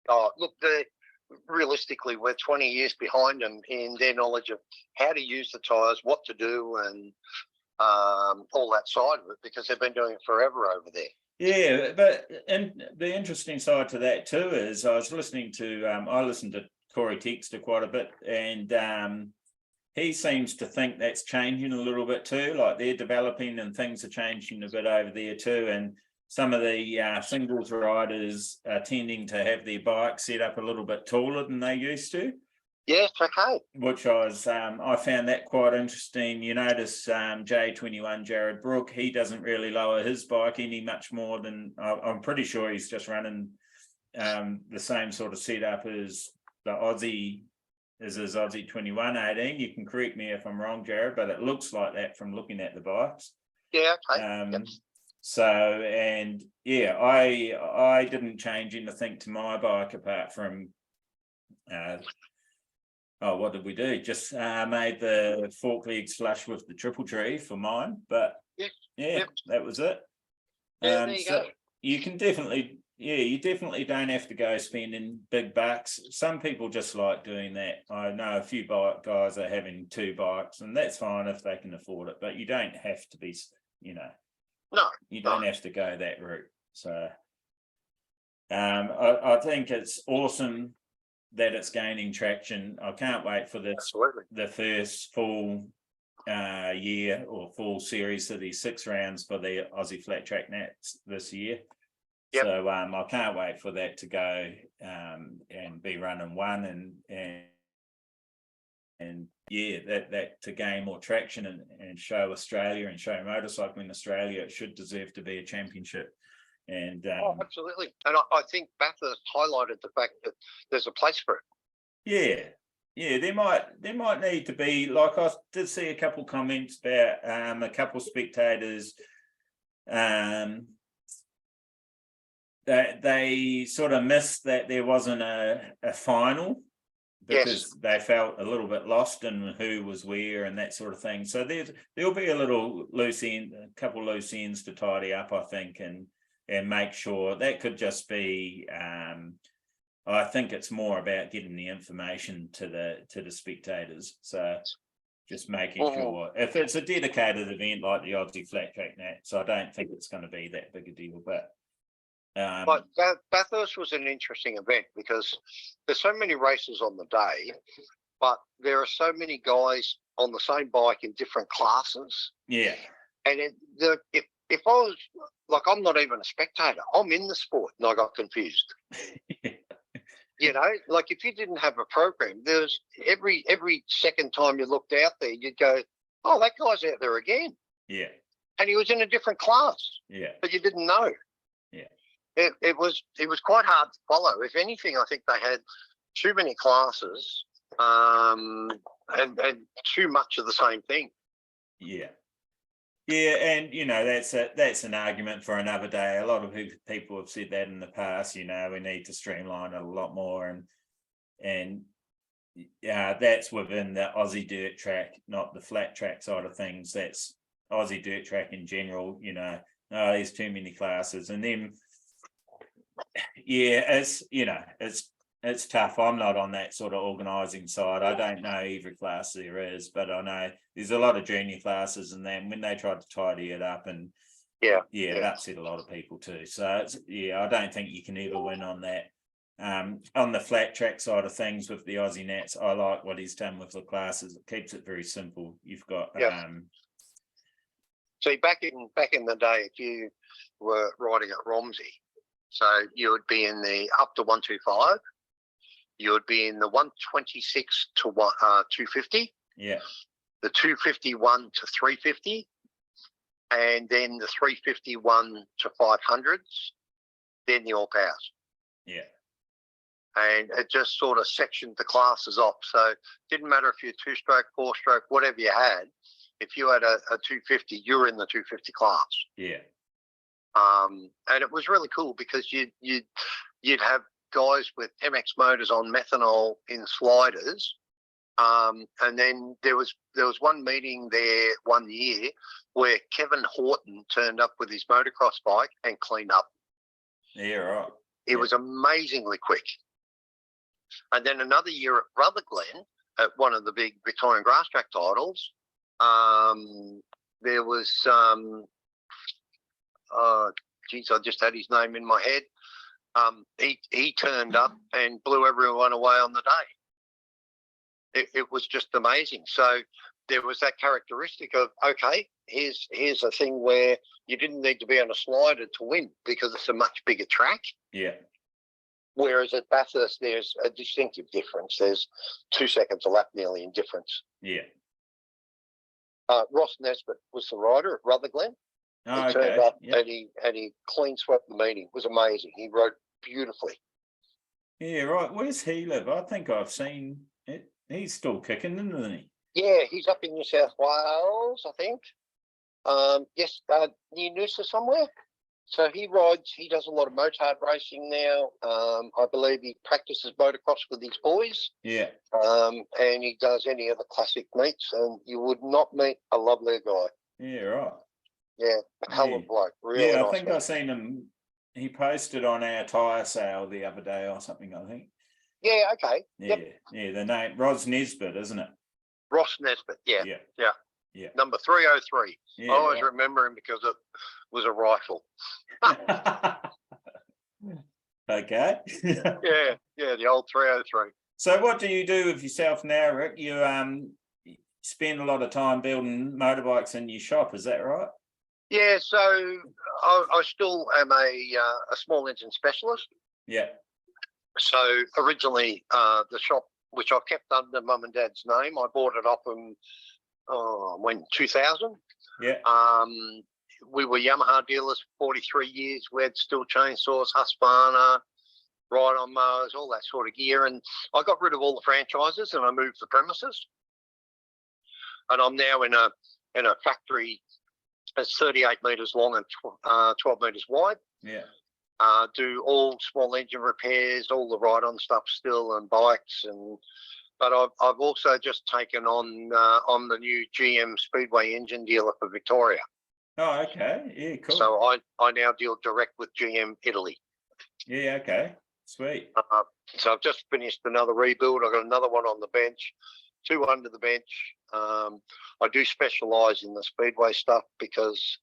Oh, look, realistically, we're 20 years behind them in their knowledge of how to use the tyres, what to do, and all that side of it, because they've been doing it forever over there. Yeah, but and the interesting side to that too is I was listening to I listened to Corey Texter quite a bit, and he seems to think that's changing a little bit too. Like they're developing and things are changing a bit over there too. And some of the singles riders are tending to have their bikes set up a little bit taller than they used to. Yes, okay. Which I found that quite interesting. You notice J21 Jared Brook, he doesn't really lower his bike any much more than, I'm pretty sure he's just running the same sort of setup as the Aussie, as his Aussie 2118. You can correct me if I'm wrong, Jared, but it looks like that from looking at the bikes. Yeah, okay. So, and yeah, I didn't change anything to my bike apart from what did we do? Just made the fork legs flush with the triple tree for mine, but that was it. Yeah, there you go. You can definitely, you definitely don't have to go spending big bucks. Some people just like doing that. I know a few bike guys are having 2 bikes, and that's fine if they can afford it, but you don't have to be, you don't have to go that route. So I think it's awesome that it's gaining traction. I can't wait for the first full year or full series of these 6 rounds for the Aussie Flat Track Nats this year. Yep. So I can't wait for that to go and be running one and that to gain more traction and show Australia and show motorcycling in Australia. It should deserve to be a championship. And absolutely. And I think Bathurst highlighted the fact that there's a place for it. Yeah, there might need to be, like I did see a couple comments about a couple spectators that they sort of missed that there wasn't a final, because they felt a little bit lost in who was where and that sort of thing. So there'll be a couple loose ends to tidy up, I think, and and make sure that could just be. I think it's more about getting the information to the spectators. So just making sure if it's a dedicated event like the Aussie Flat Track Nats, I don't think it's going to be that big a deal. But Bathurst was an interesting event because there's so many races on the day, but there are so many guys on the same bike in different classes. Yeah. And if I was like, I'm not even a spectator, I'm in the sport, and I got confused. You know, like if you didn't have a program, there's every second time you looked out there, you'd go, "Oh, that guy's out there again." Yeah. And he was in a different class. Yeah. But you didn't know. Yeah. It was quite hard to follow. If anything, I think they had too many classes, and too much of the same thing. Yeah. Yeah, and you know that's an argument for another day. A lot of people have said that in the past. You know, we need to streamline it a lot more, and that's within the Aussie dirt track, not the flat track side of things. That's Aussie dirt track in general. You know, there's too many classes, and then it's tough. I'm not on that sort of organising side. I don't know every class there is, but I know there's a lot of junior classes, and then when they tried to tidy it up, and it upset a lot of people too. So I don't think you can ever win on that. On the flat track side of things with the Aussie Nats, I like what he's done with the classes. It keeps it very simple. You've got See, back in the day, if you were riding at Romsey, so you would be in the up to 125. You would be in the 126 to 250. Yeah. The 251 to 350, and then the 351 to 500s, then the all powers. Yeah. And it just sort of sectioned the classes off. So it didn't matter if you're 2-stroke, 4-stroke, whatever you had. If you had a 250, you were in the 250 class. Yeah. And it was really cool because you'd have guys with MX motors on methanol in sliders, and then there was one meeting there one year where Kevin Horton turned up with his motocross bike and cleaned up. Yeah, right. It was amazingly quick. And then another year at Rutherglen, at one of the big Victorian grass track titles, there was I just had his name in my head. He turned up and blew everyone away on the day. It was just amazing. So there was that characteristic of, okay, here's a thing where you didn't need to be on a slider to win because it's a much bigger track. Yeah. Whereas at Bathurst, there's a distinctive difference. There's 2 seconds a lap nearly in difference. Yeah. Ross Nesbitt was the rider at Rutherglen. Oh, He turned up and he clean swept the meeting. It was amazing. He rode beautifully. Yeah, right. Where's he live? I think I've seen it. He's still kicking, isn't he? Yeah, he's up in New South Wales, I think. Yes, near Noosa somewhere. So he does a lot of motard racing now. I believe he practices motocross with his boys. Yeah. And he does any of the classic meets, and you would not meet a lovelier guy. Yeah, right. Yeah, a hell of a bloke. Really I nice think man. I seen him. He posted on our tyre sale the other day or something, I think. Yeah, okay. Yeah, Yep. yeah. The name Ros Nesbitt, isn't it? Ross Nesbitt, yeah. Number 303. Yeah, I always remember him because it was a rifle. Okay. yeah, the old 303. So what do you do with yourself now, Rick? You spend a lot of time building motorbikes in your shop, is that right? Yeah, so I still am a small engine specialist. Yeah. So originally the shop, which I've kept under Mum and Dad's name, I bought it off them when 2000. Yeah. We were Yamaha dealers for 43 years. We had steel chainsaws, Husqvarna, ride-on mowers, all that sort of gear. And I got rid of all the franchises and I moved the premises. And I'm now in a factory that's 38 metres long and 12 metres wide. Yeah. Do all small engine repairs, all the ride-on stuff still, and bikes. But I've also just taken on the new GM Speedway engine dealer for Victoria. Oh, okay. Yeah, cool. So I now deal direct with GM Italy. Yeah, okay. Sweet. So I've just finished another rebuild. I've got another one on the bench, 2 under the bench. I do specialise in the speedway stuff because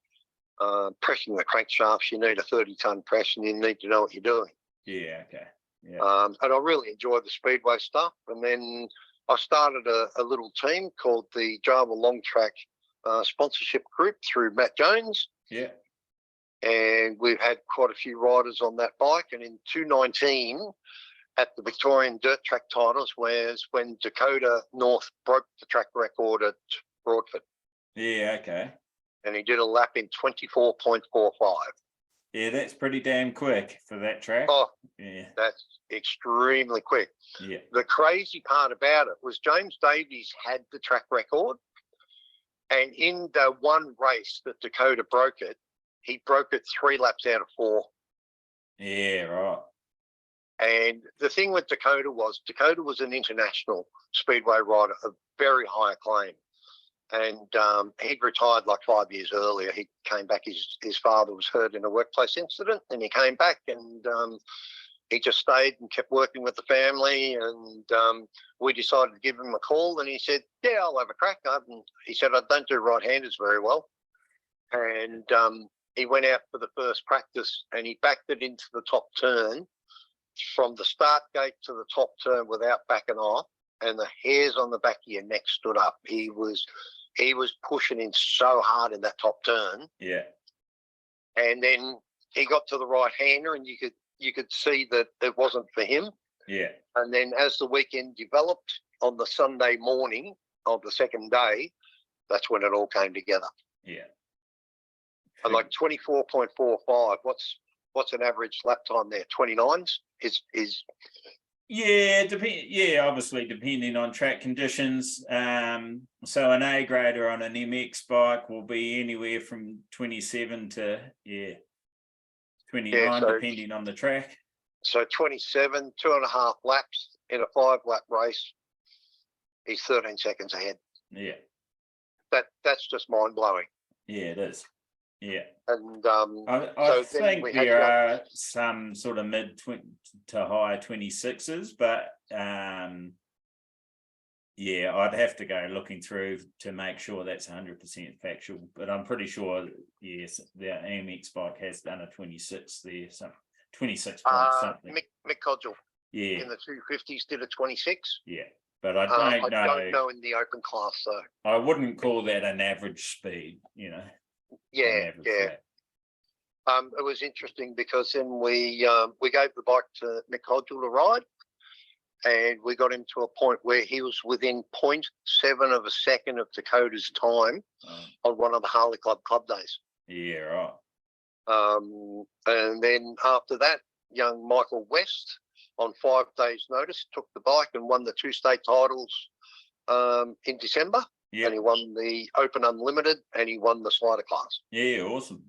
pressing the crankshafts, you need a 30-ton press and you need to know what you're doing. Yeah, okay. Yeah. And I really enjoy the speedway stuff. And then I started a little team called the Java Long Track Sponsorship Group through Matt Jones. Yeah. And we've had quite a few riders on that bike. And in 2019, at the Victorian Dirt Track Titles, was when Dakota North broke the track record at Broadford. Yeah, okay. And he did a lap in 24.45. Yeah, that's pretty damn quick for that track. Oh, yeah. That's extremely quick. Yeah. The crazy part about it was James Davies had the track record. And in the one race that Dakota broke it, he broke it 3 laps out of 4. Yeah, right. And the thing with Dakota was an international speedway rider of very high acclaim. And he'd retired like 5 years earlier. He came back, his father was hurt in a workplace incident, and he came back and he just stayed and kept working with the family. And we decided to give him a call, and he said, yeah, I'll have a crack. He said, I don't do right-handers very well. And he went out for the first practice and he backed it into the top turn from the start gate to the top turn without backing off, and the hairs on the back of your neck stood up. He was pushing in so hard in that top turn. Yeah. And then he got to the right-hander and you could see that it wasn't for him. Yeah. And then as the weekend developed, on the Sunday morning of the second day, that's when it all came together. Yeah. And like 24.45, what's an average lap time there? 29s is Yeah, obviously depending on track conditions. So an A grader on an MX bike will be anywhere from 27 to 29, depending on the track. So 27, 2.5 laps in a 5-lap race, he's 13 seconds ahead. Yeah. That's just mind blowing. Yeah, it is. Yeah. And I think there are some sort of mid to high 26s, but I'd have to go looking through to make sure that's 100% factual. But I'm pretty sure, yes, the AMX bike has done a 26 there, some 26 point something. Mick Codgel, yeah, in the 250s did a 26. Yeah, but I don't know. I don't know in the open class though. I wouldn't call that an average speed, you know. Yeah. It was interesting because then we gave the bike to Mick Codgel to ride, and we got him to a point where he was within 0.7 of a second of Dakota's time on one of the Harley Club days. Yeah, right. And then after that, young Michael West, on 5 days' notice, took the bike and won the 2 state titles in December. Yep. And he won the Open Unlimited and he won the slider class. Yeah, awesome.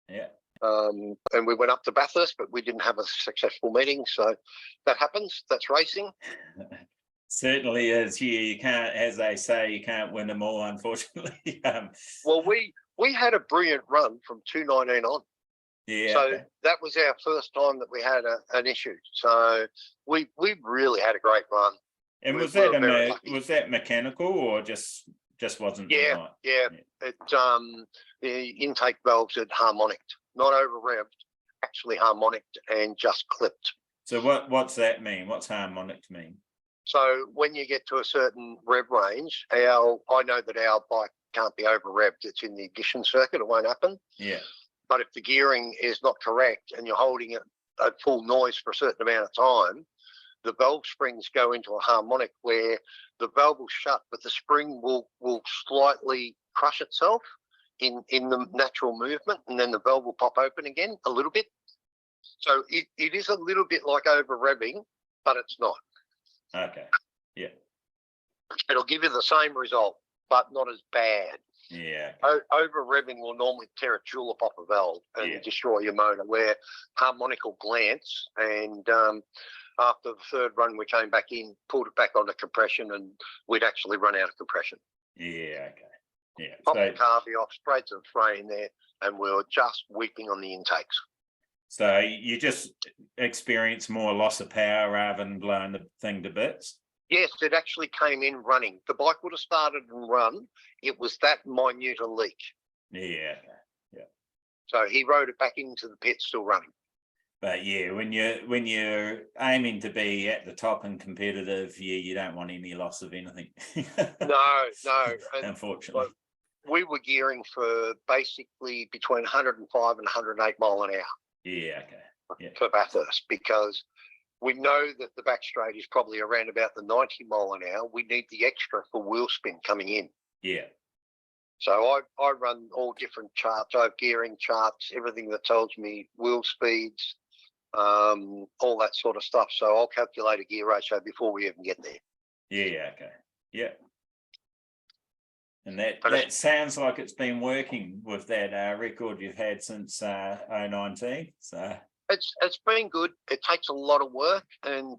Yeah. And we went up to Bathurst, but we didn't have a successful meeting. So that happens. That's racing. Certainly is. Yeah, you can't, as they say, you can't win them all, unfortunately. Well, we had a brilliant run from 2019 on. Yeah. So that was our first time that we had an issue. So we really had a great run. And was that mechanical or just wasn't? Yeah. It the intake valves had harmonicked, not over revved, actually harmonicked and just clipped. So what's that mean? What's harmonicked mean? So when you get to a certain rev range, I know that our bike can't be over revved. It's in the ignition circuit. It won't happen. Yeah. But if the gearing is not correct and you're holding it at full noise for a certain amount of time, the valve springs go into a harmonic where the valve will shut, but the spring will slightly crush itself in the natural movement, and then the valve will pop open again a little bit. So it is a little bit like over revving, but it's not. Okay. Yeah. It'll give you the same result, but not as bad. Yeah. Over revving will normally tear a julep off a valve and destroy your motor, where harmonic will glance. And after the third run, we came back in, pulled it back onto compression, and we'd actually run out of compression. Yeah, okay. Yeah. Popped the carby off, sprayed some spray in there, and we were just weeping on the intakes. So you just experience more loss of power rather than blowing the thing to bits? Yes, it actually came in running. The bike would have started and run. It was that minute a leak. Yeah. So he rode it back into the pit still running. But yeah, when you're aiming to be at the top and competitive, you don't want any loss of anything. No. And unfortunately. we were gearing for basically between 105 and 108 mile an hour. Yeah, okay. Yeah. For Bathurst, because we know that the back straight is probably around about the 90 mile an hour. We need the extra for wheel spin coming in. Yeah. So I run all different charts. I have gearing charts, everything that tells me wheel speeds, all that sort of stuff. So I'll calculate a gear ratio before we even get there. Yeah, okay. Yeah. And that sounds like it's been working with that record you've had since 2019. So it's been good. It takes a lot of work, and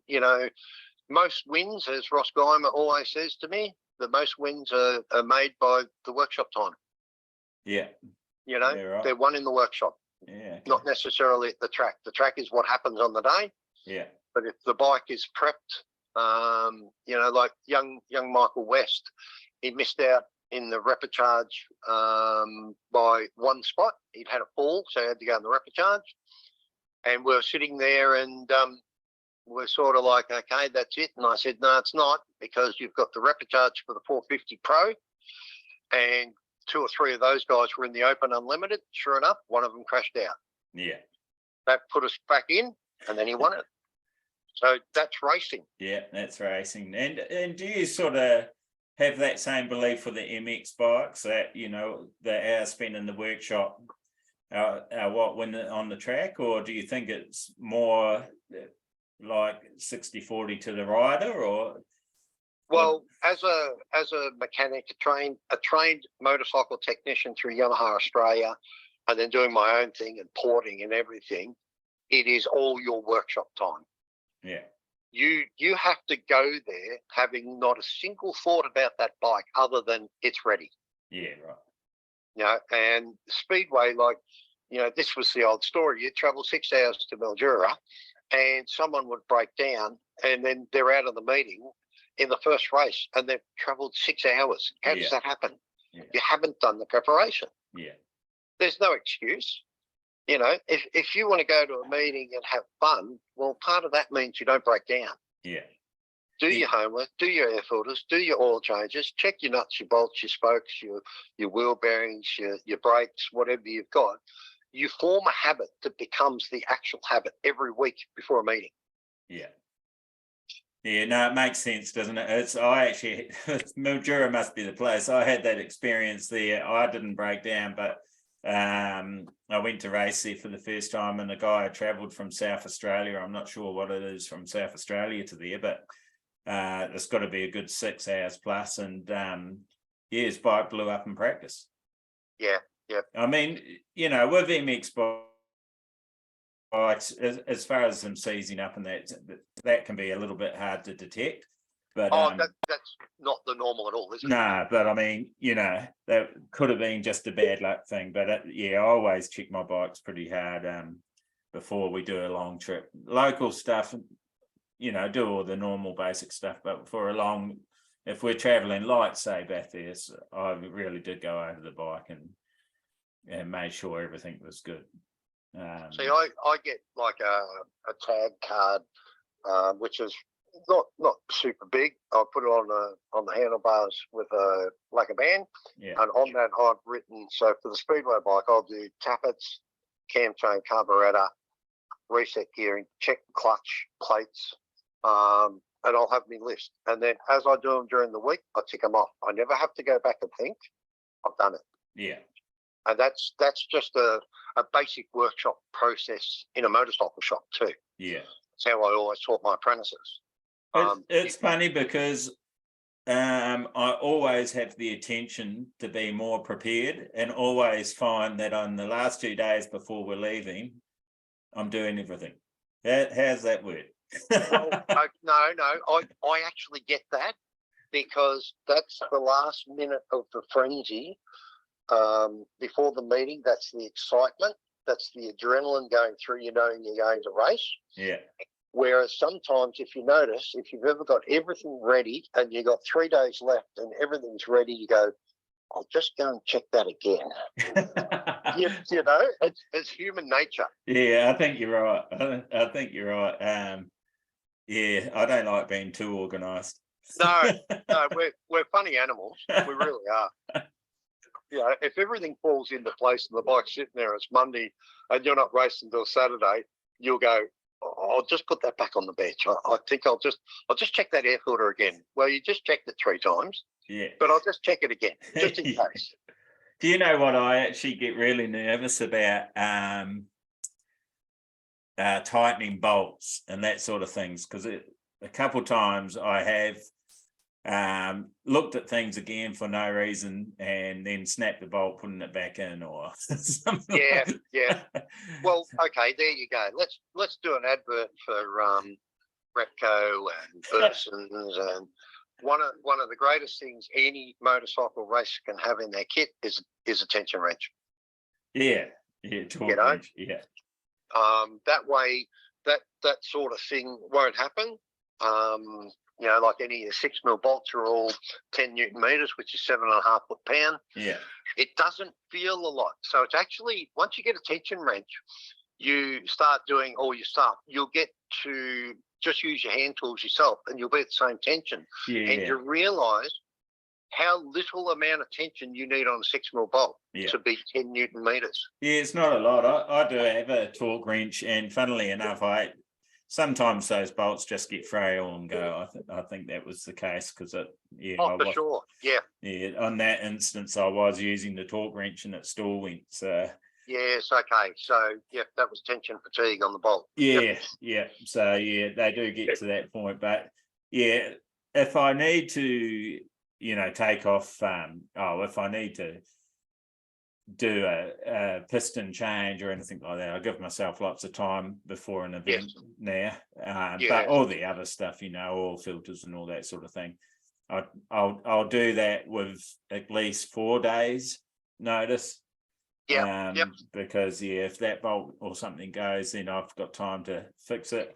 most wins, as Ross Geimer always says to me, the most wins are made by the workshop time. Yeah. Right. They're won in the workshop. Yeah. Okay. Not necessarily at the track. The track is what happens on the day. Yeah. But if the bike is prepped, like young Michael West, he missed out in the replicharge by one spot. He'd had a fall, so he had to go in the replicharge. And we're sitting there and we're sort of like, okay, that's it. And I said, no, it's not, because you've got the replicharge for the 450 Pro, and 2 or 3 of those guys were in the Open Unlimited. Sure enough, one of them crashed out. Yeah. That put us back in, and then he won it. So that's racing. Yeah, that's racing. And do you sort of have that same belief for the MX bikes that, the hours spent in the workshop what win on the track, or do you think it's more like 60-40 to the rider? Or well, as a mechanic, a trained motorcycle technician through Yamaha Australia, and then doing my own thing and porting and everything, it is all your workshop time. Yeah. You have to go there having not a single thought about that bike other than it's ready. Yeah, right. And Speedway, this was the old story. You travel 6 hours to Mildura and someone would break down, and then they're out of the meeting in the first race and they've traveled 6 hours. How does that happen? Yeah. You haven't done the preparation. Yeah. There's no excuse. If you want to go to a meeting and have fun, well, part of that means you don't break down. Yeah. Do your homework, do your air filters, do your oil changes, check your nuts, your bolts, your spokes, your wheel bearings, your brakes, whatever you've got. You form a habit that becomes the actual habit every week before a meeting. Yeah. Yeah, no, it makes sense, doesn't it? Mildura must be the place. I had that experience there. I didn't break down, but I went to race there for the first time, and a guy travelled from South Australia. I'm not sure what it is from South Australia to there, but it's got to be a good 6 hours plus. And his bike blew up in practice. Yeah. I mean, with MX bikes, as far as them seizing up, and that can be a little bit hard to detect. But that's not the normal at all, is it? No, but I mean, that could have been just a bad luck thing. But I always check my bikes pretty hard before we do a long trip. Local stuff, do all the normal basic stuff. But for if we're traveling like, say, Bathurst, I really did go over the bike and made sure everything was good. See, I get like a tag card, which is not super big. I'll put it on the handlebars with a lacquer band, and on that I've written. So for the Speedway bike, I'll do tappets, cam chain, carburetor, reset gearing, check clutch plates, and I'll have me list. And then as I do them during the week, I tick them off. I never have to go back and think. I've done it. Yeah. And that's just a basic workshop process in a motorcycle shop too. Yeah. That's how I always taught my apprentices. It's funny because I always have the attention to be more prepared, and always find that on the last 2 days before we're leaving, I'm doing everything. How's that work? Well, no, I actually get that, because that's the last minute of the frenzy before the meeting. That's the excitement. That's the adrenaline going through you knowing you're going to race. Yeah. Whereas sometimes, if you notice, if you've ever got everything ready and you've got 3 days left and everything's ready, you go, I'll just go and check that again. you know, it's human nature. Yeah, I think you're right. I think you're right. Yeah, I don't like being too organised. No, we're funny animals. We really are. You know, if everything falls into place and the bike's sitting there, it's Monday, and you're not racing until Saturday, you'll go, I'll just put that back on the bench. I think I'll just check that air filter again. Well, you just checked it 3 times. Yeah. But I'll just check it again, just in case. Do you know what I actually get really nervous about? Tightening bolts and that sort of things, because a couple of times I have looked at things again for no reason and then snapped the bolt, putting it back in, or something. Yeah. Well, okay, there you go. Let's do an advert for Repco and Wason's, and one of the greatest things any motorcycle racer can have in their kit is a tension wrench. Yeah, torque wrench. Yeah. That way, that sort of thing won't happen. You know, like any of the 6 mil bolts are all 10 Newton meters, which is 7.5 foot-pound. Yeah. It doesn't feel a lot. So it's actually, once you get a tension wrench, you start doing all your stuff. You'll get to just use your hand tools yourself, and you'll be at the same tension. Yeah. And you realise how little amount of tension you need on a 6 mil bolt to be 10 Newton meters. Yeah, it's not a lot. I do have a torque wrench, and funnily enough, sometimes those bolts just get frail and go. I think that was the case because Sure. Yeah, on that instance, I was using the torque wrench and it still went. So yes, okay. So that was tension fatigue on the bolt. Yeah. So they do get to that point, but if I need to, take off. If I need to do a piston change or anything like that, I give myself lots of time before an event now. But all the other stuff, oil filters and all that sort of thing, I'll do that with at least 4 days notice. Because if that bolt or something goes, then I've got time to fix it.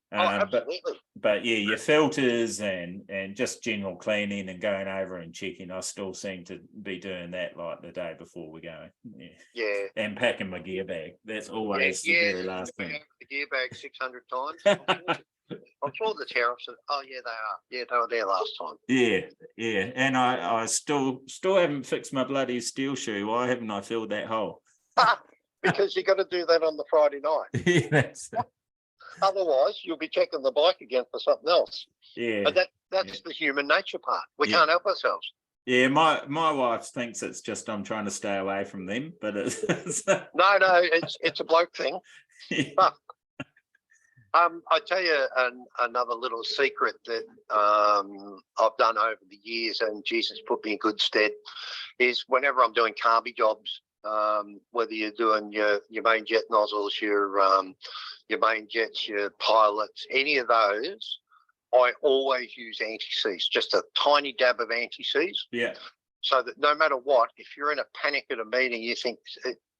Absolutely. But your filters and just general cleaning and going over and checking, I still seem to be doing that like the day before we go. And packing my gear bag. That's always the very last thing. The gear bag 600 times. I'm sure the tariffs said, oh yeah, they are. Yeah, they were there last time. Yeah. And I still haven't fixed my bloody steel shoe. Why haven't I filled that hole? Because you got to do that on the Friday night. Otherwise, you'll be checking the bike again for something else. Yeah. But that's the human nature part. We can't help ourselves. Yeah, my wife thinks it's just I'm trying to stay away from them, but it's No, it's a bloke thing. I tell you another little secret that I've done over the years, and Jesus put me in good stead, is whenever I'm doing carby jobs, whether you're doing your main jet nozzles, your main jets, your pilots, any of those, I always use anti-seize, just a tiny dab of anti-seize. Yeah. So that no matter what, if you're in a panic at a meeting, you think,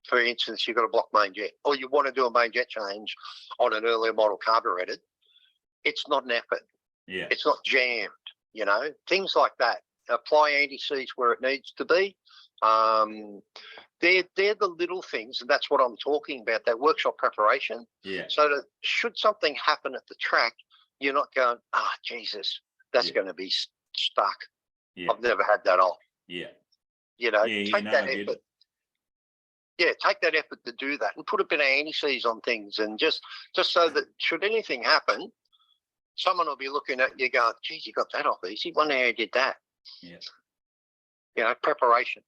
for instance, you've got a block main jet, or you want to do a main jet change on an earlier model carburetted, it's not an effort. Yeah. It's not jammed, things like that. Apply anti-seize where it needs to be. They're the little things, and that's what I'm talking about, that workshop preparation. Yeah. So that should something happen at the track, you're not going, Jesus, that's going to be stuck. Yeah. I've never had that off. Yeah. Take that effort. Yeah, take that effort to do that and put a bit of anti-seize on things, and just so that should anything happen, someone will be looking at you going, geez, you got that off easy. Wonder how you did that. Yeah. Preparation.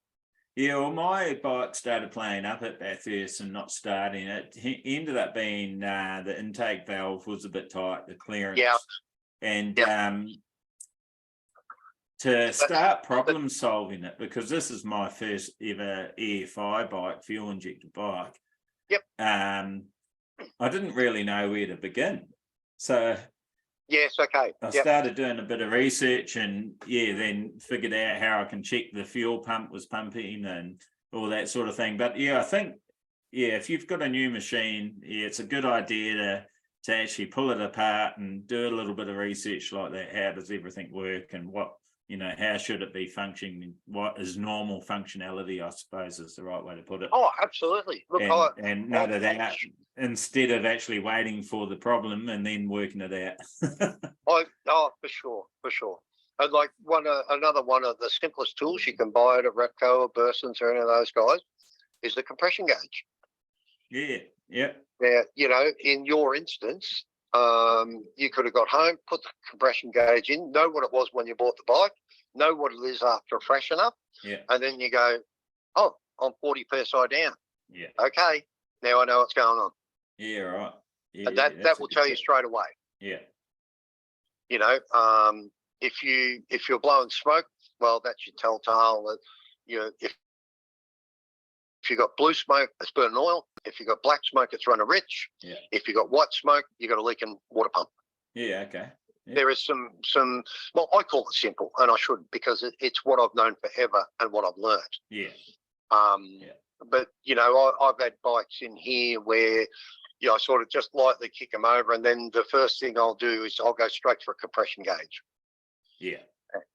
Yeah, well, my bike started playing up at Bathurst and not starting. It ended up being the intake valve was a bit tight, the clearance. Yeah. And to start problem solving it, because this is my first ever EFI bike, fuel injected bike. Yep. I didn't really know where to begin. So Yes, okay. I Yep. started doing a bit of research and then figured out how I can check the fuel pump was pumping and all that sort of thing. But I think, if you've got a new machine, it's a good idea to actually pull it apart and do a little bit of research like that. How does everything work and what, how should it be functioning? What is normal functionality, I suppose, is the right way to put it. Oh, absolutely. Look, and note it out instead of actually waiting for the problem and then working it out. for sure. And like another one of the simplest tools you can buy at a Repco or Burson's or any of those guys is the compression gauge. Yeah. Now, in your instance, you could have got home, put the compression gauge in, know what it was when you bought the bike, know what it is after a freshen up, and then you go, oh, I'm 40 psi down. Yeah. Okay, now I know what's going on. Yeah, right. Yeah, And that will tell you straight away. Yeah. If you're blowing smoke, well, that's your telltale that if you've got blue smoke, it's burning oil. If you've got black smoke, it's running rich. Yeah. If you've got white smoke, you've got a leaking water pump. Yeah, okay. Yeah. There is some. Well, I call it simple, and I shouldn't because it's what I've known forever and what I've learned. Yeah. But I've had bikes in here where I sort of just lightly kick them over, and then the first thing I'll do is I'll go straight for a compression gauge. Yeah.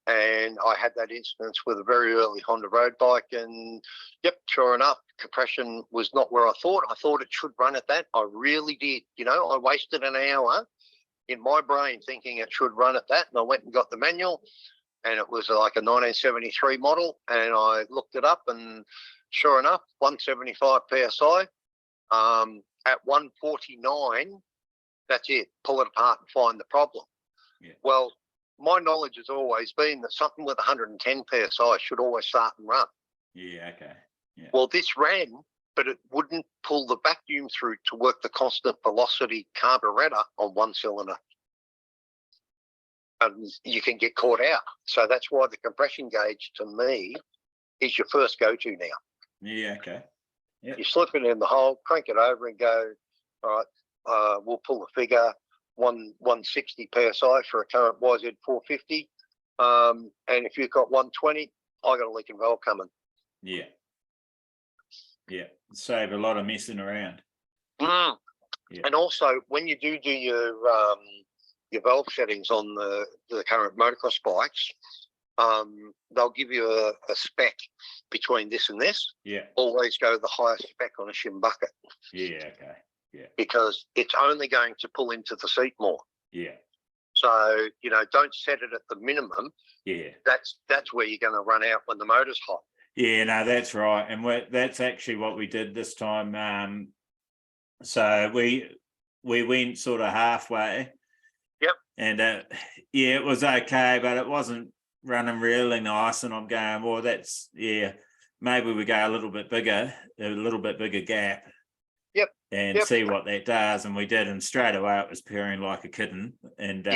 And I had that instance with a very early Honda road bike, and sure enough, compression was not where I thought. I thought it should run at that. I really did. I wasted an hour in my brain thinking it should run at that, and I went and got the manual, and it was like a 1973 model, and I looked it up, and sure enough, 175 psi. At 149, that's it. Pull it apart and find the problem. Yeah. Well, my knowledge has always been that something with 110 psi should always start and run. Yeah, okay. Yeah. Well, this ran, but it wouldn't pull the vacuum through to work the constant velocity carburetor on one cylinder. And you can get caught out. So that's why the compression gauge, to me, is your first go-to now. Yeah, okay. Yep. You slip it in the hole, crank it over and go, all right, we'll pull the figure, 160 psi for a current YZ 450. And if you've got 120, I got a leaking valve coming. Yeah. Yeah. Save a lot of messing around. Yeah. And also, when you do your valve settings on the current motocross bikes, they'll give you a spec between this and this. Yeah. Always go the highest spec on a shim bucket. Yeah, okay. Yeah. Because it's only going to pull into the seat more. Yeah. So, don't set it at the minimum. Yeah. That's where you're going to run out when the motor's hot. Yeah, no, that's right. And that's actually what we did this time. So we went sort of halfway. Yep. And it was okay, but it wasn't running really nice. And I'm going, well, maybe we go a little bit bigger gap. Yep. And see what that does. And we did. And straight away it was purring like a kitten. And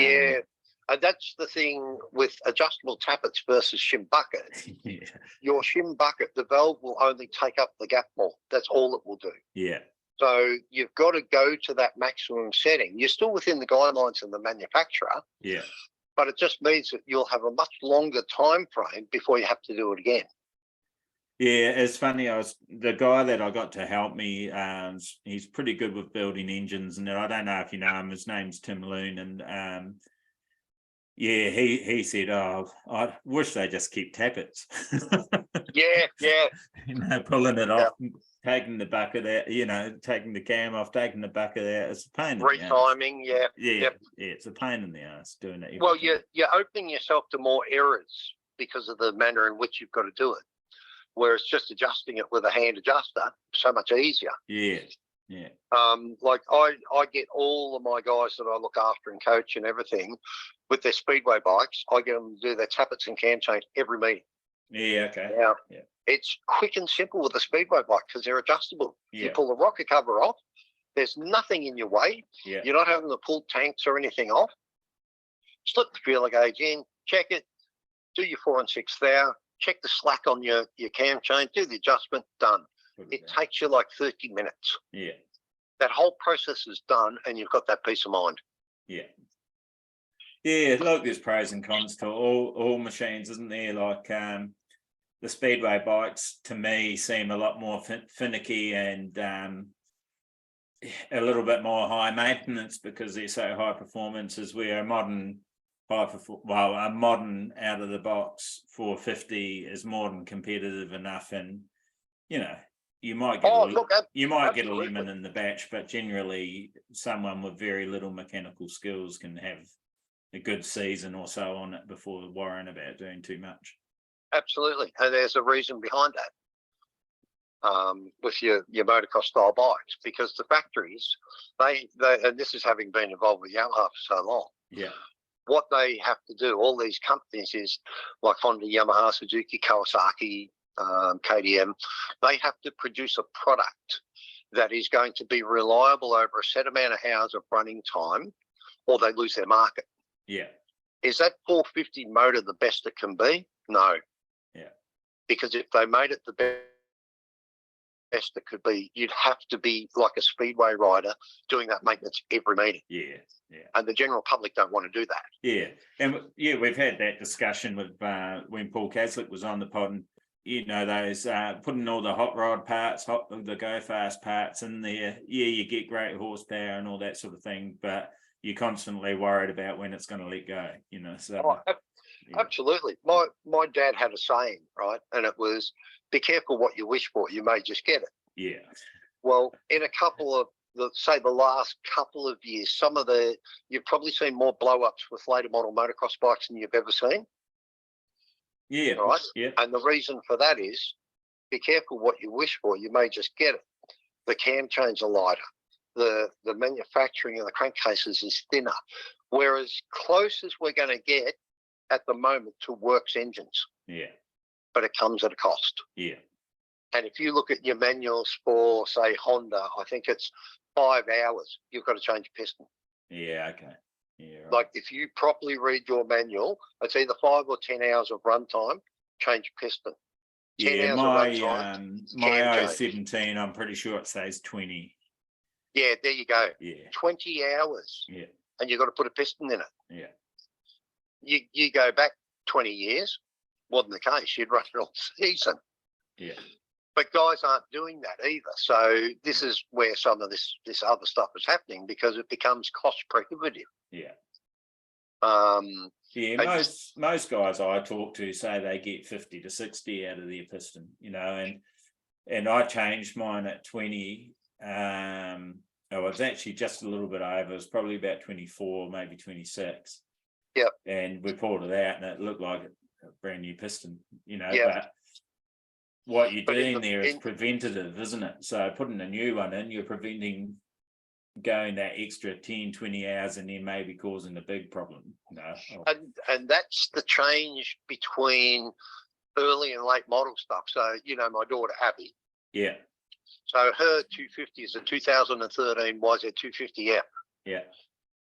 and that's the thing with adjustable tappets versus shim bucket. Yeah. Your shim bucket, the valve will only take up the gap more. That's all it will do. Yeah. So you've got to go to that maximum setting. You're still within the guidelines of the manufacturer. Yeah. But it just means that you'll have a much longer time frame before you have to do it again. Yeah, it's funny. The guy that I got to help me. He's pretty good with building engines, and I don't know if you know him. His name's Tim Loon, and he said, "Oh, I wish they just keep tappets." Yeah. Pulling it off, taking the bucket out. Taking the cam off, taking the bucket out. It's a pain. In Retiming, the ass. Yeah, it's a pain in the ass doing it. Well, you're opening yourself to more errors because of the manner in which you've got to do it. Whereas just adjusting it with a hand adjuster, so much easier. Yeah. Yeah. Like I get all of my guys that I look after and coach and everything with their speedway bikes. I get them to do their tappets and cam change every meeting. Yeah. Okay. Now, yeah. It's quick and simple with a speedway bike because they're adjustable. Yeah. You pull the rocker cover off. There's nothing in your way. Yeah. You're not having to pull tanks or anything off. Slip the feeler gauge in, check it, do your 4 and 6 thou, check the slack on your cam chain, do the adjustment, done. It takes you like 30 minutes. Yeah. That whole process is done and you've got that peace of mind. Yeah. Yeah, look, there's pros and cons to all machines, isn't there? Like the speedway bikes, to me, seem a lot more finicky and a little bit more high maintenance because they're so high performance. As where a modern a modern out of the box 450 is more than competitive enough, and you know. You might get get a lemon in the batch, but generally someone with very little mechanical skills can have a good season or so on it before worrying about doing too much. Absolutely, and there's a reason behind that with your motocross style bikes, because the factories, they and this is having been involved with Yamaha for so long. Yeah. What they have to do, all these companies, is like Honda, Yamaha, Suzuki, Kawasaki, KTM, they have to produce a product that is going to be reliable over a set amount of hours of running time, or they lose their market. Yeah. Is that 450 motor the best it can be? No. Yeah. Because if they made it the best it could be, you'd have to be like a speedway rider doing that maintenance every meeting. Yeah. Yeah. And the general public don't want to do that. Yeah. And yeah, we've had that discussion with when Paul Caslick was on the pod, and you know, those putting all the hot rod parts, the go fast parts in there. Yeah, you get great horsepower and all that sort of thing, but you're constantly worried about when it's going to let go, you know. So absolutely. My dad had a saying, right? And it was, be careful what you wish for, you may just get it. Yeah. Well, in a couple of the last couple of years, you've probably seen more blow ups with later model motocross bikes than you've ever seen. Yeah. Right. Yeah. And the reason for that is, be careful what you wish for, you may just get it. The cam chains are lighter. The manufacturing of the crankcases is thinner. Whereas close as we're going to get at the moment to works engines. Yeah. But it comes at a cost. Yeah. And if you look at your manuals for, say, Honda, I think it's 5 hours. You've got to change a piston. Yeah. Okay. Yeah, right. Like if you properly read your manual, it's either 5 or 10 hours of runtime, change a piston. Yeah, my 017, I'm pretty sure it says 20. Yeah, there you go. Yeah. 20 hours. Yeah. And you've got to put a piston in it. Yeah. You go back 20 years, wasn't the case. You'd run it all season. Yeah. But guys aren't doing that either. So this is where some of this other stuff is happening, because it becomes cost prohibitive. Yeah. Yeah, most guys I talk to say they get 50 to 60 out of their piston, you know, and I changed mine at 20. It was actually just a little bit over. It was probably about 24, maybe 26. Yep. And we pulled it out, and it looked like a brand new piston, you know. Yep. But what you're doing there is preventative, isn't it? So putting a new one in, you're preventing going that extra 10, 20 hours and then maybe causing a big problem. No. And that's the change between early and late model stuff. So, you know, my daughter Abby. Yeah. So her 250 is a 2013 YZ250F. Yeah.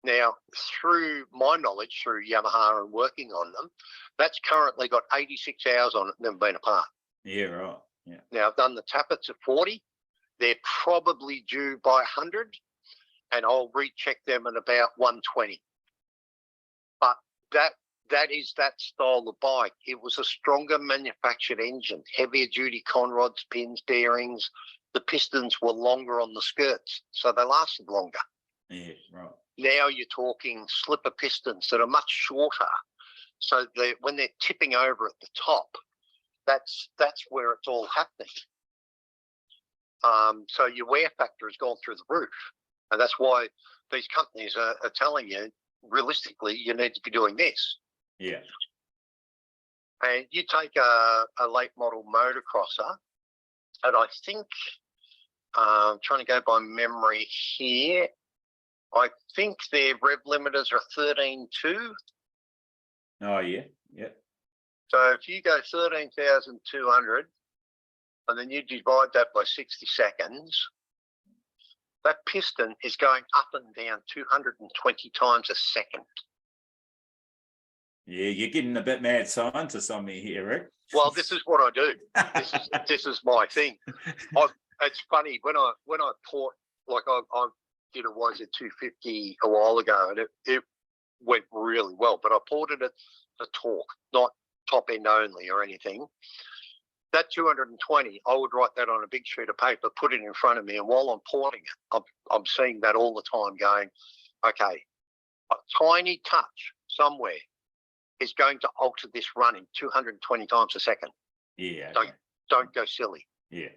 Now, through my knowledge, through Yamaha and working on them, that's currently got 86 hours on it, never been apart. Yeah, right. Yeah. Now, I've done the tappets at 40. They're probably due by 100, and I'll recheck them at about 120. But that is that style of bike. It was a stronger manufactured engine, heavier duty conrods, pins, bearings. The pistons were longer on the skirts, so they lasted longer. Yeah, right. Now you're talking slipper pistons that are much shorter, so when they're tipping over at the top, that's where it's all happening. So your wear factor has gone through the roof, and that's why these companies are telling you, realistically, you need to be doing this. Yeah. And you take a late model motocrosser, and I think, I'm trying to go by memory here, I think their rev limiters are 13.2. Oh, yeah. Yeah. So if you go 13,200 and then you divide that by 60 seconds, that piston is going up and down 220 times a second. Yeah, you're getting a bit mad scientist on me here, Rick. Well, this is what I do. This is my thing. It's funny when I bought, like I did a YZ250 a while ago, and went really well. But I ported it for torque, not top end only or anything. That 220, I would write that on a big sheet of paper, put it in front of me, and while I'm porting it, I'm seeing that all the time going, okay, a tiny touch somewhere is going to alter this running 220 times a second. Yeah. Don't go silly. Yeah.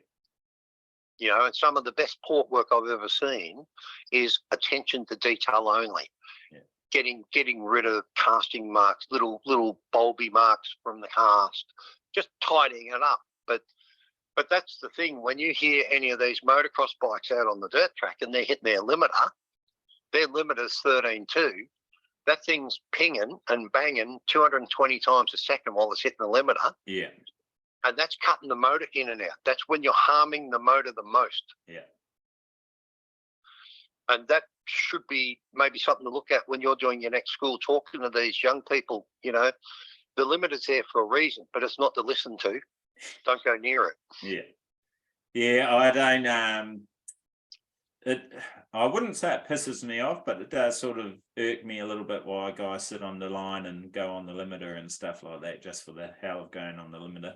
You know, and some of the best port work I've ever seen is attention to detail only. Yeah. Getting rid of casting marks, little bulby marks from the cast, just tidying it up. But that's the thing, when you hear any of these motocross bikes out on the dirt track and they're hitting their limiter's 13.2, that thing's pinging and banging 220 times a second while it's hitting the limiter. Yeah. And that's cutting the motor in and out. That's when you're harming the motor the most. Yeah. And that should be maybe something to look at when you're doing your next school, talking to these young people. You know, the limiter's there for a reason, but it's not to listen to. Don't go near it. Yeah. Yeah, I don't I wouldn't say it pisses me off, but it does sort of irk me a little bit why guys sit on the line and go on the limiter and stuff like that, just for the hell of going on the limiter.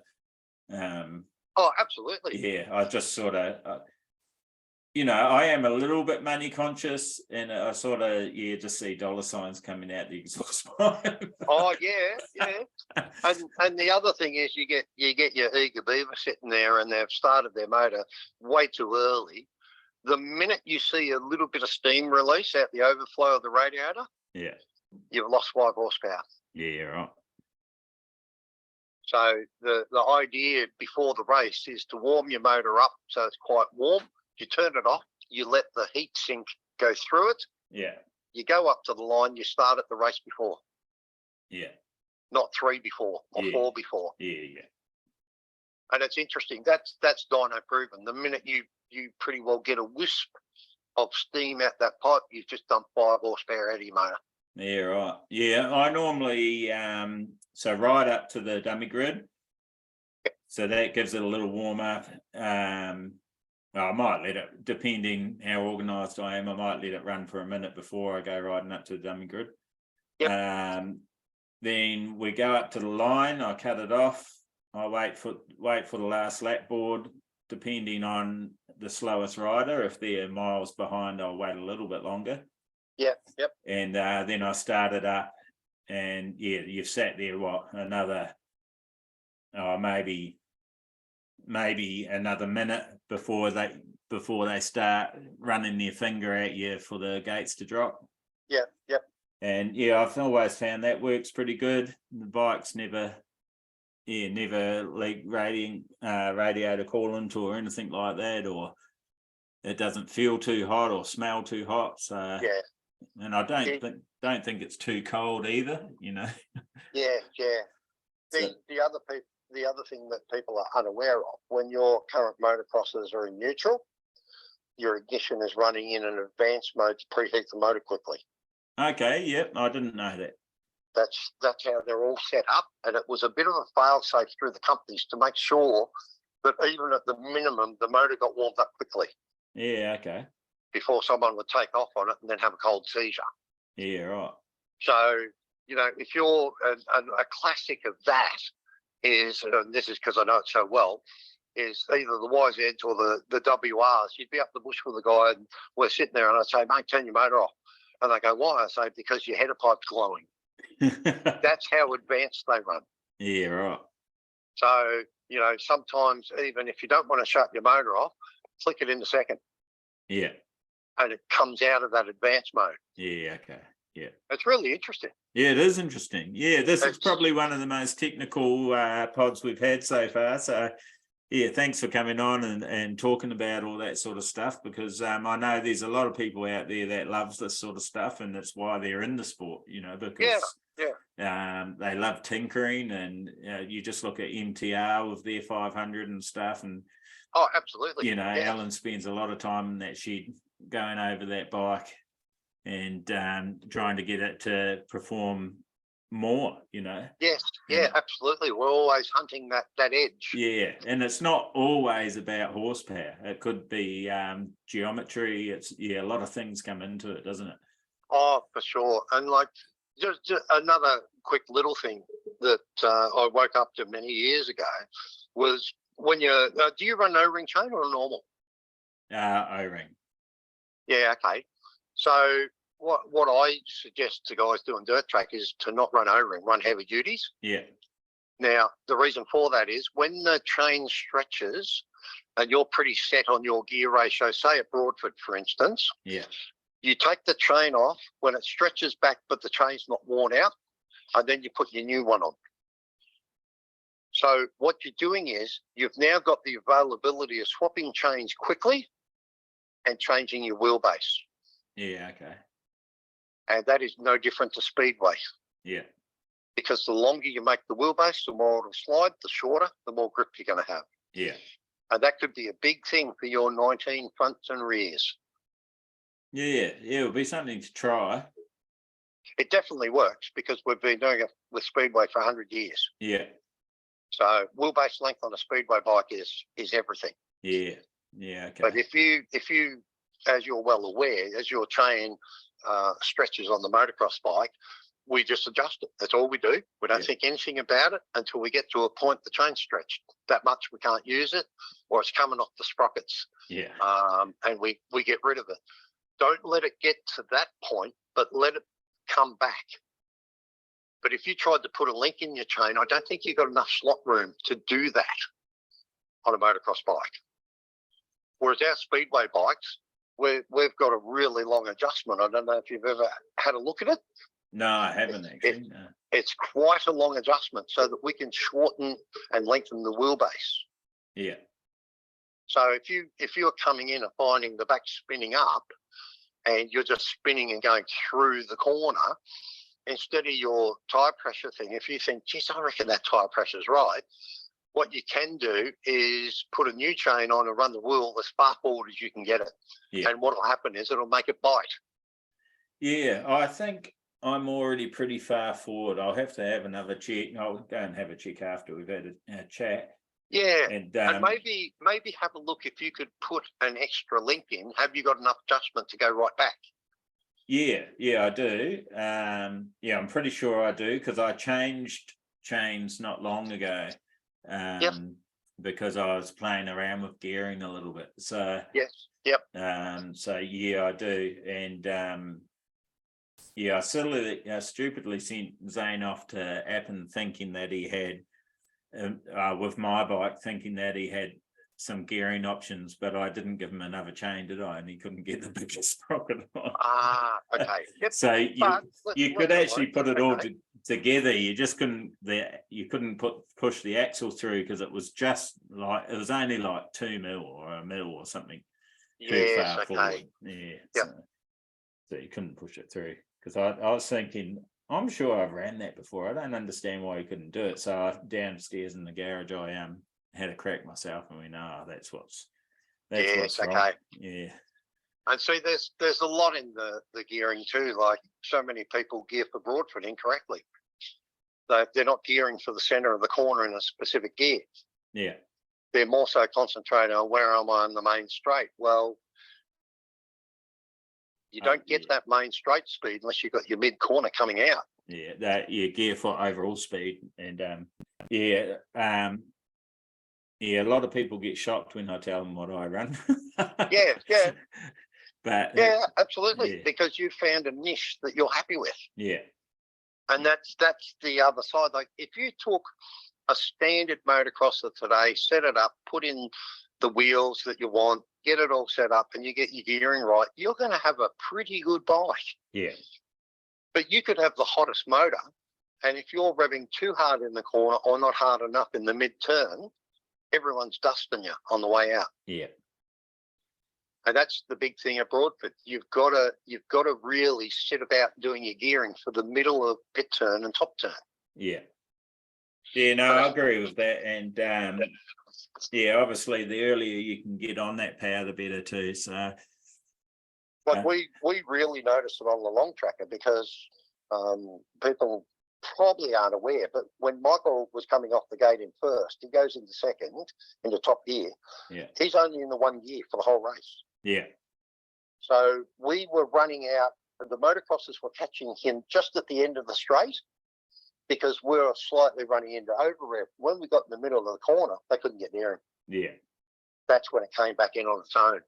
Oh, absolutely. Yeah, I just sort of, you know, I am a little bit money conscious, and I sort of, just see dollar signs coming out the exhaust pipe. Oh, yeah. And the other thing is you get your eager beaver sitting there and they've started their motor way too early. The minute you see a little bit of steam release out the overflow of the radiator, yeah, you've lost 5 horsepower. Yeah, right. So the idea before the race is to warm your motor up so it's quite warm. You turn it off, you let the heat sink go through it. Yeah. You go up to the line, you start at the race before. Yeah. Not 3 before or 4 before. Yeah. And it's interesting. That's dyno proven. The minute you pretty well get a wisp of steam out that pipe, you've just dumped 5 horsepower out of your motor. Yeah, right. Yeah, I normally so right up to the dummy grid. So that gives it a little warm up. I might let it, depending how organised I am, I might let it run for a minute before I go riding up to the dummy grid. Yep. Then we go up to the line, I cut it off, I wait for the last lap board, depending on the slowest rider. If they're miles behind, I'll wait a little bit longer. Yep. And then I started up, and you've sat there another maybe another minute before they start running their finger at you for the gates to drop. Yep. And I've always found that works pretty good. The bike's never leak radiator coolant or anything like that, or it doesn't feel too hot or smell too hot. So and I don't think it's too cold either, you know. Yeah. The other thing that people are unaware of, when your current motocrossers are in neutral, your ignition is running in an advanced mode to preheat the motor quickly. Okay, yep, I didn't know that. That's how they're all set up, and it was a bit of a fail-safe through the companies to make sure that even at the minimum, the motor got warmed up quickly. Yeah, okay. Before someone would take off on it and then have a cold seizure. Yeah, right. So, you know, if you're a classic of that is, and this is because I know it so well, is either the YZs or the WRs. You'd be up the bush with a guy and we're sitting there and I'd say, mate, turn your motor off. And they go, why? I say, because your header pipe's glowing. That's how advanced they run. Yeah, right. So, you know, sometimes even if you don't want to shut your motor off, flick it in a second. Yeah. And it comes out of that advanced mode. Yeah, okay. Yeah. It's really interesting. Yeah, it is interesting. Yeah, this is probably one of the most technical pods we've had so far. So, yeah, thanks for coming on and talking about all that sort of stuff, because I know there's a lot of people out there that loves this sort of stuff, and that's why they're in the sport, you know, because they love tinkering, and you just look at MTR with their 500 and stuff, and oh, absolutely. You know, Alan spends a lot of time in that shed going over that bike and trying to get it to perform more, you know. Yes, absolutely. We're always hunting that edge. Yeah, and it's not always about horsepower. It could be geometry. It's a lot of things come into it, doesn't it? Oh, for sure. And like Just another quick little thing that I woke up to many years ago was when do you run O-ring chain or a normal? O-ring. Yeah, okay. So what I suggest to guys doing dirt track is to not run O-ring, run heavy duties. Yeah. Now, the reason for that is when the chain stretches and you're pretty set on your gear ratio, say at Broadford, for instance, Yeah. you take the chain off when it stretches back, but the chain's not worn out, and then you put your new one on. So what you're doing is you've now got the availability of swapping chains quickly and changing your wheelbase. Yeah, okay. And that is no different to speedway. Yeah. Because the longer you make the wheelbase, the more it'll slide, the shorter, the more grip you're going to have. Yeah. And that could be a big thing for your 19 fronts and rears. Yeah, it'll be something to try. It definitely works because we've been doing it with speedway for 100 years. Yeah. So wheelbase length on a speedway bike is everything. Yeah. Yeah, okay. But if you, as you're well aware, as your chain stretches on the motocross bike, we just adjust it. That's all we do. We don't think anything about it until we get to a point the chain's stretched that much we can't use it, or it's coming off the sprockets. Yeah. And we get rid of it. Don't let it get to that point, but let it come back. But if you tried to put a link in your chain, I don't think you've got enough slot room to do that on a motocross bike. Whereas our speedway bikes, we've got a really long adjustment. I don't know if you've ever had a look at it. No, I haven't actually. No. It's quite a long adjustment so that we can shorten and lengthen the wheelbase. Yeah. So if you're coming in and finding the back spinning up and you're just spinning and going through the corner, instead of your tyre pressure thing, if you think, geez, I reckon that tyre pressure's right, what you can do is put a new chain on and run the wheel as far forward as you can get it. Yeah. And what will happen is it'll make it bite. Yeah, I think I'm already pretty far forward. I'll have to have another check. I'll go and have a check after we've had a chat. Yeah, and maybe have a look if you could put an extra link in. Have you got enough adjustment to go right back? Yeah, I do. Yeah, I'm pretty sure I do because I changed chains not long ago. Because I was playing around with gearing a little bit. So yes, yep. So yeah, I do, and yeah, I stupidly sent Zane off to Appen thinking that he had with my bike, thinking that he had some gearing options, but I didn't give him another chain, did I? And he couldn't get the biggest sprocket on. Okay. Yep. So you could actually put it all together. You just couldn't. You couldn't push the axle through because it was just like it was only like 2 mil or a mil or something too far forward. Yeah. Yep. So you couldn't push it through because I was thinking, I'm sure I've ran that before. I don't understand why you couldn't do it. So downstairs in the garage, I had a crack myself, and we know that's what's wrong. Okay. Yeah. And see, there's a lot in the gearing too. Like so many people gear for Broadford incorrectly. They're not gearing for the centre of the corner in a specific gear. Yeah. They're more so concentrating on where am I on the main straight. Well, you don't get that main straight speed unless you've got your mid corner coming out. Yeah, gear for overall speed, and a lot of people get shocked when I tell them what I run. Yeah. But yeah, absolutely, because you found a niche that you're happy with. Yeah. And that's the other side. Like if you took a standard motocrosser today, set it up, put in the wheels that you want, get it all set up, and you get your gearing right, you're going to have a pretty good bike. Yeah. But you could have the hottest motor, and if you're revving too hard in the corner or not hard enough in the mid-turn, everyone's dusting you on the way out. Yeah. And that's the big thing at Broadford. You've got to really sit about doing your gearing for the middle of pit turn and top turn. Yeah. Yeah, no, I agree with that. And obviously the earlier you can get on that power, the better too. So but we really notice it on the long tracker because people probably aren't aware, but when Michael was coming off the gate in first, he goes into second, into top gear. Yeah. He's only in the one gear for the whole race. Yeah. So we were running out the motocrossers were catching him just at the end of the straight because we were slightly running into over rev. When we got in the middle of the corner, they couldn't get near him. Yeah. That's when it came back in on its own.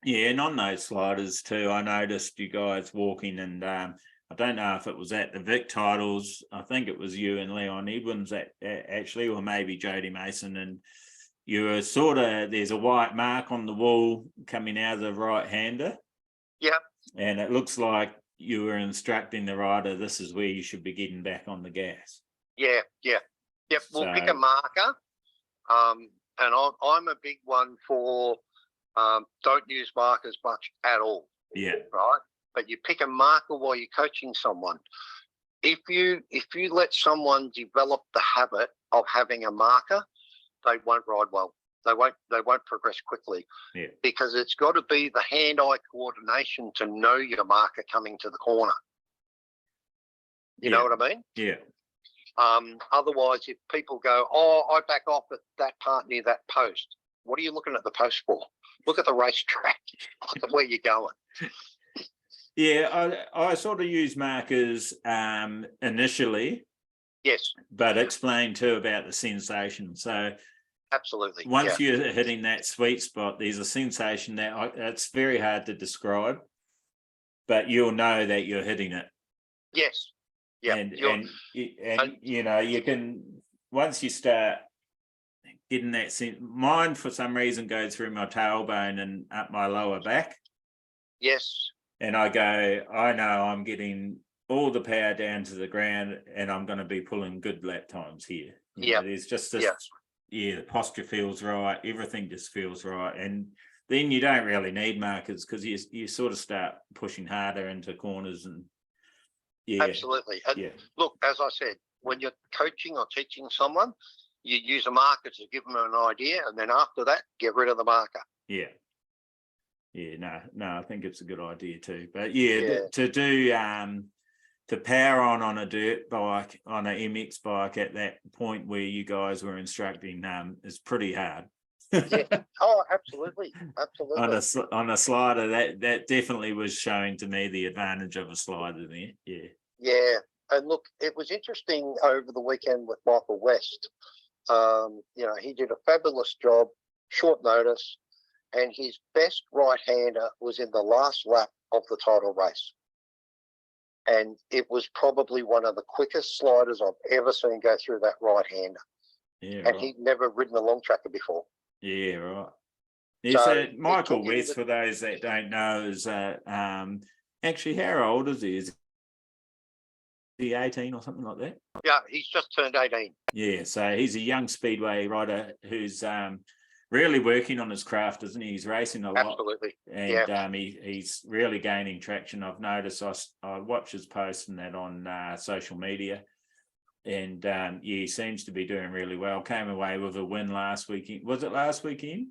Yeah, and on those sliders too, I noticed you guys walking, and I don't know if it was at the Vic titles. I think it was you and Leon Edwins actually, or maybe Jody Mason, and you were sort of, there's a white mark on the wall coming out of the right-hander. Yep. And it looks like you were instructing the rider, this is where you should be getting back on the gas. Yeah. Yep. We'll So- pick a marker. And I'm a big one for don't use markers much at all. Yeah. Right. But you pick a marker while you're coaching someone. If you let someone develop the habit of having a marker, they won't ride well. They won't progress quickly. Yeah. Because it's got to be the hand-eye coordination to know your marker coming to the corner. You know what I mean? Yeah. Otherwise, if people go, oh, I back off at that part near that post, what are you looking at the post for? Look at the racetrack. Look at where you're going. Yeah, I sort of use markers initially. Yes. But explain too about the sensation. So absolutely. Once you're hitting that sweet spot, there's a sensation that it's very hard to describe, but you'll know that you're hitting it. Yes. Yeah. And you know, you can, once you start getting that sense, mine for some reason goes through my tailbone and up my lower back. Yes. And I go, I know I'm getting all the power down to the ground and I'm going to be pulling good lap times here. Yeah. There's just this, the posture feels right. Everything just feels right. And then you don't really need markers because you sort of start pushing harder into corners and Absolutely. And look, as I said, when you're coaching or teaching someone, you use a marker to give them an idea. And then after that, get rid of the marker. Yeah. Yeah, no, I think it's a good idea too. But to do to power on a dirt bike, on an MX bike at that point where you guys were instructing is pretty hard. Oh, absolutely. On a slider, that definitely was showing to me the advantage of a slider there. Yeah. And look, it was interesting over the weekend with Michael West. He did a fabulous job, short notice, and his best right-hander was in the last lap of the title race. And it was probably one of the quickest sliders I've ever seen go through that right-hander. Yeah, and he'd never ridden a long tracker before. Yeah, right. Yeah, so Michael West, for those that don't know, is actually, how old is he? Is he 18 or something like that? Yeah, he's just turned 18. Yeah, so he's a young speedway rider who's really working on his craft, isn't he? He's racing a lot. Absolutely. And he's really gaining traction. I've noticed, I watch his posts and that on social media. And he seems to be doing really well. Came away with a win last weekend. Was it last weekend?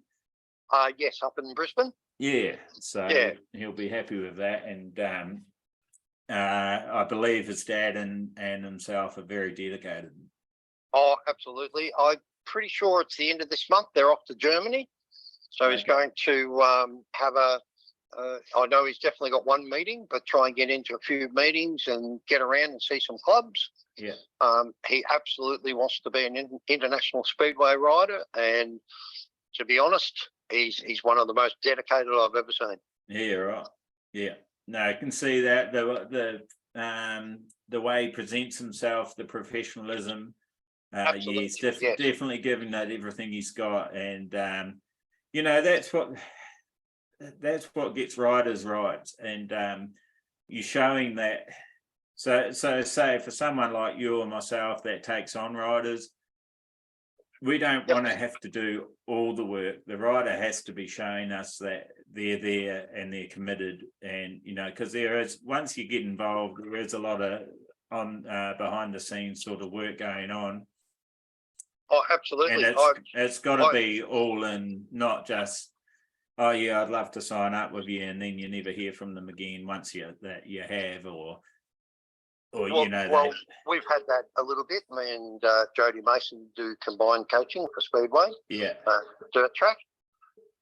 Yes, up in Brisbane. Yeah, so he'll be happy with that. And I believe his dad and himself are very dedicated. Oh, absolutely. I'm pretty sure it's the end of this month. They're off to Germany. So he's going to have I know he's definitely got one meeting, but try and get into a few meetings and get around and see some clubs. Yeah. He absolutely wants to be an international speedway rider, and to be honest, he's one of the most dedicated I've ever seen. Yeah, right. Yeah. No, I can see that the way he presents himself, the professionalism. He's definitely giving that everything he's got, and that's what gets riders right, and you're showing that. So say for someone like you or myself that takes on riders, we don't want to have to do all the work. The rider has to be showing us that they're there and they're committed, and because there is, once you get involved, there is a lot of behind the scenes sort of work going on. Oh, absolutely. And it's got to be all in, not just, oh yeah, I'd love to sign up with you, and then you never hear from them again once you have, or we've had that a little bit. Me and Jody Mason do combined coaching for Speedway. Dirt track.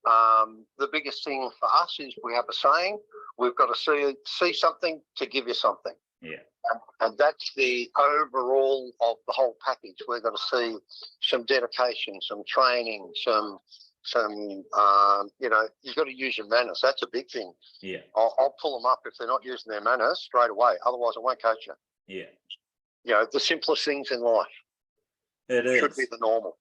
The biggest thing for us is we have a saying: We've got to see something to give you something. Yeah. And that's the overall of the whole package. We've got to see some dedication, some training, some you've got to use your manners. That's a big thing. Yeah. I'll pull them up if they're not using their manners straight away. Otherwise, I won't coach you. Yeah. The simplest things in life should be the normal.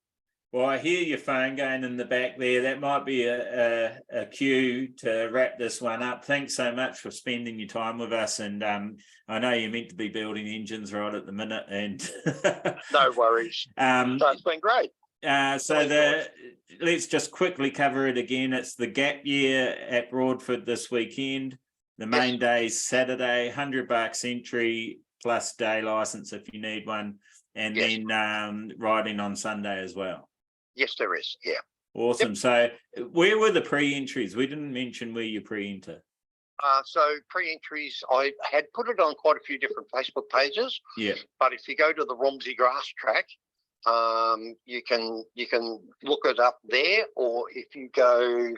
Well, I hear your phone going in the back there. That might be a cue to wrap this one up. Thanks so much for spending your time with us. And I know you're meant to be building engines right at the minute. And no worries. So it's been great. Let's just quickly cover it again. It's the gap year at Broadford this weekend. The main day's Saturday, $100 entry plus day license if you need one. And then riding on Sunday as well. Yes, there is. Yeah. Awesome. Yep. So where were the pre-entries? We didn't mention where you pre-enter. So pre-entries, I had put it on quite a few different Facebook pages. Yeah. But if you go to the Romsey Grass Track, you can look it up there, or if you go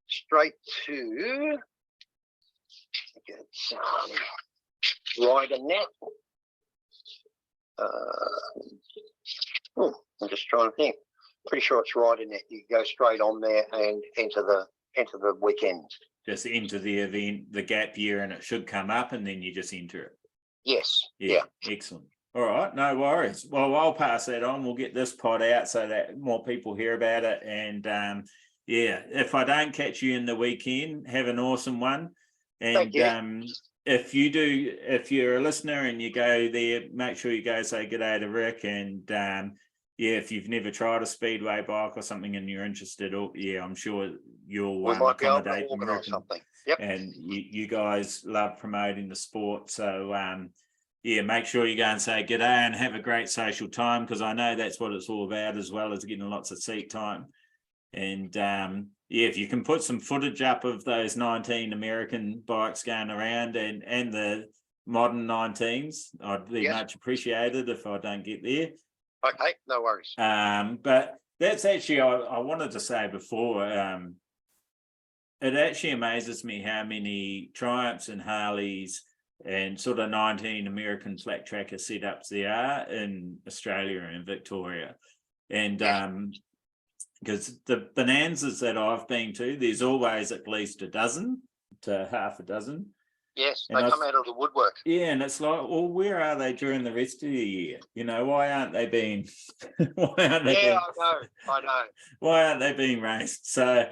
straight to Rider Net. I'm just trying to think. Pretty sure it's Rider Net. You go straight on there and enter the weekend. Just enter the event, the gap year, and it should come up, and then you just enter it. Yes. Yeah. Excellent. All right, no worries. Well, I'll pass that on. We'll get this pod out so that more people hear about it. And if I don't catch you in the weekend, have an awesome one. And thank you. If you're a listener and you go there, make sure you go say g'day to Rick. And if you've never tried a speedway bike or something and you're interested, I'm sure you'll accommodate and organise something. Yep. And you guys love promoting the sport, so make sure you go and say g'day and have a great social time, because I know that's what it's all about, as well as getting lots of seat time. And if you can put some footage up of those 19 American bikes going around and the modern 19s, I'd be much appreciated if I don't get there. Okay, no worries. But that's actually, I wanted to say before, it actually amazes me how many Triumphs and Harleys and sort of 19 American flat tracker setups there are in Australia and Victoria. And because the bonanzas that I've been to, there's always at least a dozen to half a dozen. Yes, they come out of the woodwork. Yeah, and it's like, well, where are they during the rest of the year? Why aren't they being? I know. Why aren't they being raced? So,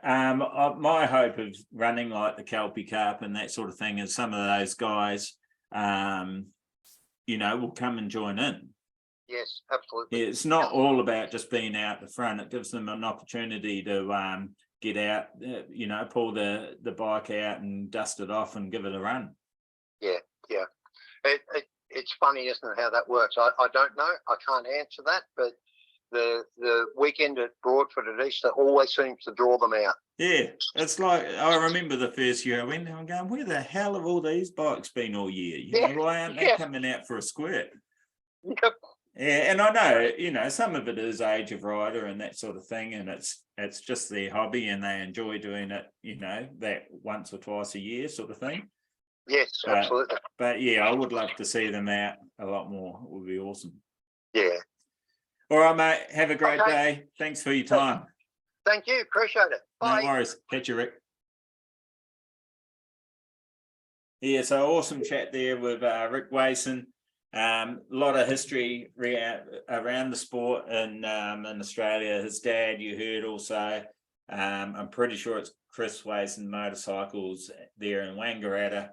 my hope of running like the Kelpie Cup and that sort of thing is some of those guys, will come and join in. Yes, absolutely. It's not all about just being out the front. It gives them an opportunity to get out, pull the bike out and dust it off and give it a run. Yeah. It's funny, isn't it, how that works? I don't know. I can't answer that, but the weekend at Broadford at Easter always seems to draw them out. Yeah, it's like, I remember the first year I went there, I'm going, where the hell have all these bikes been all year? Why aren't they coming out for a squirt? Yep. Yeah, and I know, some of it is age of rider and that sort of thing, and it's just their hobby and they enjoy doing it, that once or twice a year sort of thing. Yes, absolutely. But I would love to see them out a lot more. It would be awesome. Yeah. All right, mate. Have a great day. Thanks for your time. Thank you. Appreciate it. Bye. No worries. Catch you, Rick. Yeah, so awesome chat there with Rick Wason. A lot of history around the sport in Australia. His dad, you heard also. I'm pretty sure it's Chris Wason Motorcycles there in Wangaratta,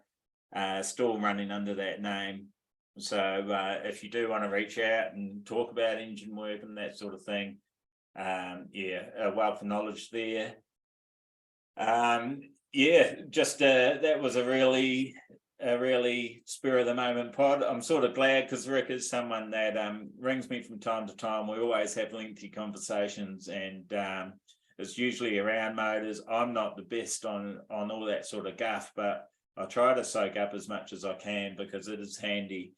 still running under that name. So if you do want to reach out and talk about engine work and that sort of thing, a wealth of knowledge there. That was a really spur of the moment pod. I'm sort of glad because Rick is someone that rings me from time to time. We always have lengthy conversations, and it's usually around motors. I'm not the best on all that sort of guff, but I try to soak up as much as I can because it is handy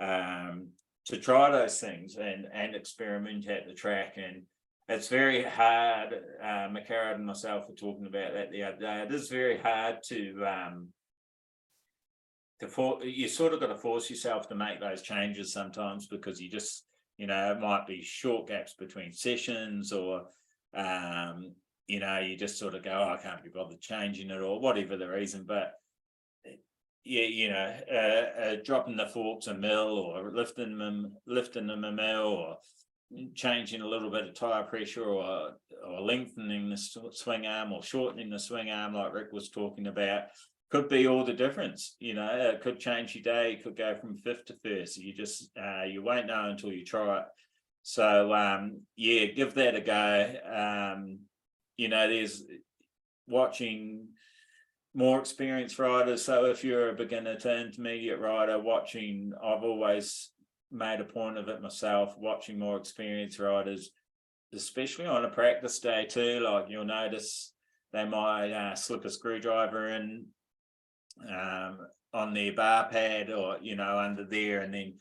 to try those things and experiment at the track. And it's very hard. McCarrett and myself were talking about that the other day. It is very hard you sort of got to force yourself to make those changes sometimes, because you just, it might be short gaps between sessions, or you just sort of go, oh, I can't be bothered changing it, or whatever the reason. But dropping the forks a mil, or lifting them a mil, or changing a little bit of tire pressure, or lengthening the swing arm, or shortening the swing arm, like Rick was talking about, could be all the difference. It could change your day. It could go from fifth to first. You just you won't know until you try it. So give that a go. There's watching more experienced riders. So if you're a beginner to intermediate rider, I've always made a point of it myself, watching more experienced riders, especially on a practice day too. Like, you'll notice they might slip a screwdriver in on their bar pad, or under there, and then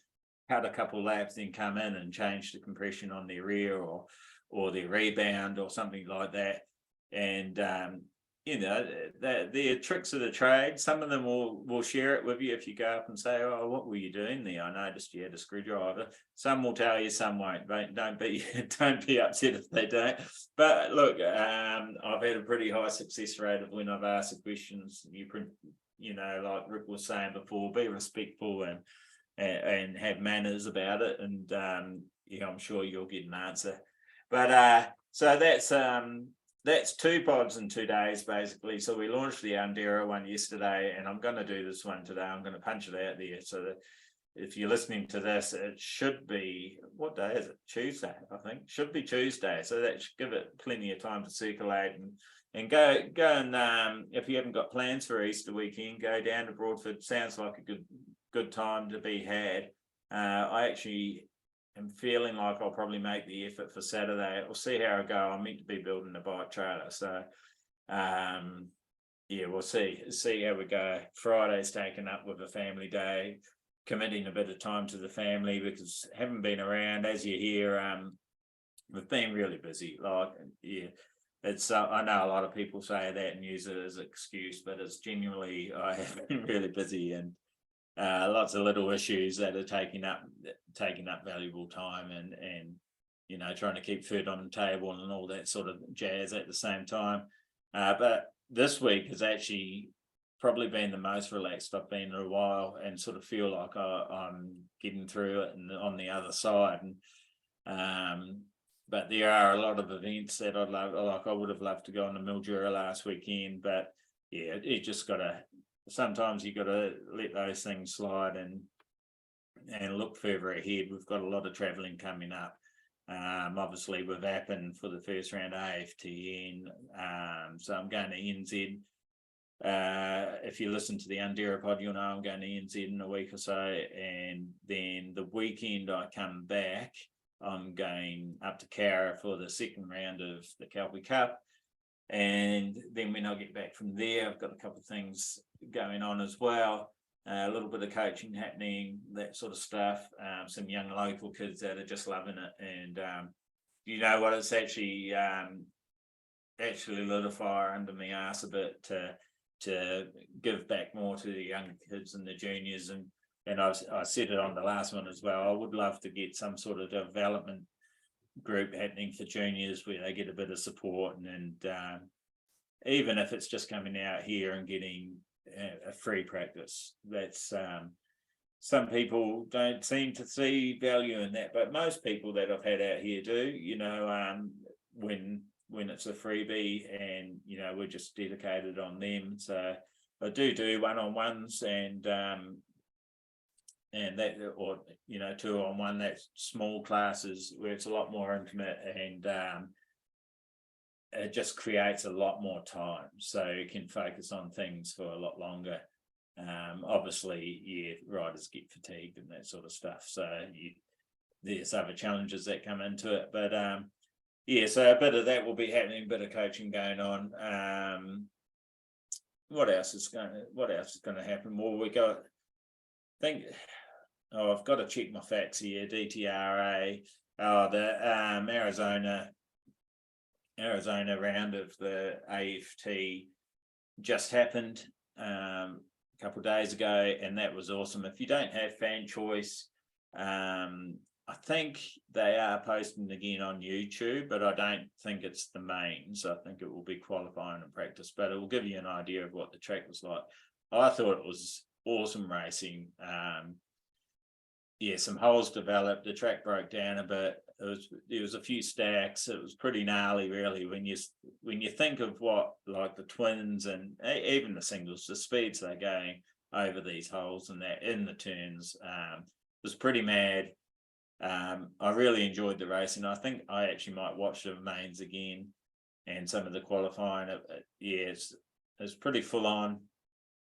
cut a couple laps, then come in and change the compression on their rear, or their rebound, or something like that. And they're tricks of the trade. Some of them will share it with you if you go up and say, oh, what were you doing there? I noticed you had a screwdriver. Some will tell you, some won't. Don't be upset if they don't. But look, I've had a pretty high success rate of when I've asked the questions. Like Rick was saying before, be respectful and have manners about it, and I'm sure you'll get an answer. But so that's 2 pods in 2 days, basically. So we launched the Undera one yesterday, and I'm going to do this one today. I'm going to punch it out there, so that if you're listening to this, it should be, what day is it? Tuesday, I think. Should be Tuesday. So that should give it plenty of time to circulate, and go and if you haven't got plans for Easter weekend, go down to Broadford. Sounds like a good time to be had. I actually am feeling like I'll probably make the effort for Saturday. We'll see how I go. I'm meant to be building a bike trailer, so we'll see how we go. Friday's taken up with a family day, committing a bit of time to the family, because haven't been around, as you hear. We've been really busy. It's I know a lot of people say that and use it as an excuse, but it's genuinely, I have been really busy, and lots of little issues that are taking up valuable time, and trying to keep food on the table and all that sort of jazz at the same time. But this week has actually probably been the most relaxed I've been in a while, and sort of feel like I'm getting through it and on the other side. And but there are a lot of events that I'd love. Like, I would have loved to go on the Mildura last weekend, but you just sometimes you got to let those things slide and look further ahead. We've got a lot of travelling coming up. Obviously with Appin for the first round AFTN. So I'm going to NZ. If you listen to the Undera pod, you'll know I'm going to NZ in a week or so. And then the weekend I come back, I'm going up to Cara for the second round of the Kelpie Cup. And then when I get back from there, I've got a couple of things going on as well. A little bit of coaching happening, that sort of stuff. Some young local kids that are just loving it. And you know what, it's actually lit a fire under my ass a bit to give back more to the young kids and the juniors. And I said it on the last one as well. I would love to get some sort of development group happening for juniors where they get a bit of support, and even if it's just coming out here and getting a free practice. That's some people don't seem to see value in that, but most people that I've had out here do. When it's a freebie, and we're just dedicated on them. So I do one-on-ones and that, or 2-on-1, that's small classes where it's a lot more intimate, and it just creates a lot more time, so you can focus on things for a lot longer. Obviously, riders get fatigued and that sort of stuff, so there's other challenges that come into it, but so a bit of that will be happening, a bit of coaching going on. What else is going to happen? Well, I've got to check my facts here. DTRA, the Arizona Arizona round of the AFT just happened a couple of days ago, and that was awesome. If you don't have fan choice, I think they are posting again on YouTube, but I don't think it's the mains. I think it will be qualifying and practice, but it will give you an idea of what the track was like. I thought it was awesome racing. Some holes developed. The track broke down a bit. There was a few stacks. It was pretty gnarly, really. When you think of what, like the twins and even the singles, the speeds they're going over these holes and that in the turns, was pretty mad. I really enjoyed the racing. I think I actually might watch the mains again and some of the qualifying. It's pretty full on.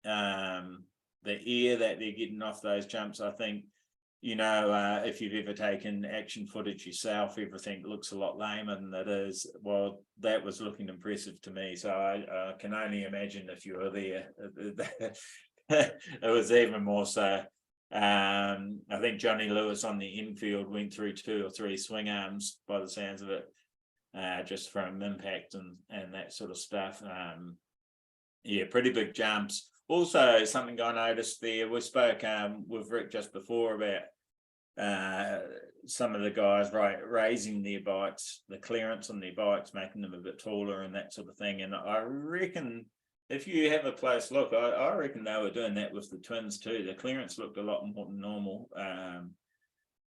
The air that they're getting off those jumps, I think, if you've ever taken action footage yourself, everything looks a lot lamer than it is. Well, that was looking impressive to me. So I can only imagine if you were there, it was even more so. I think Johnny Lewis on the infield went through 2 or 3 swing arms by the sounds of it, just from impact and that sort of stuff. Pretty big jumps. Also, something I noticed there, we spoke with Rick just before about some of the guys raising their bikes, the clearance on their bikes, making them a bit taller and that sort of thing. And I reckon if you have a close look, I reckon they were doing that with the twins too. The clearance looked a lot more than normal.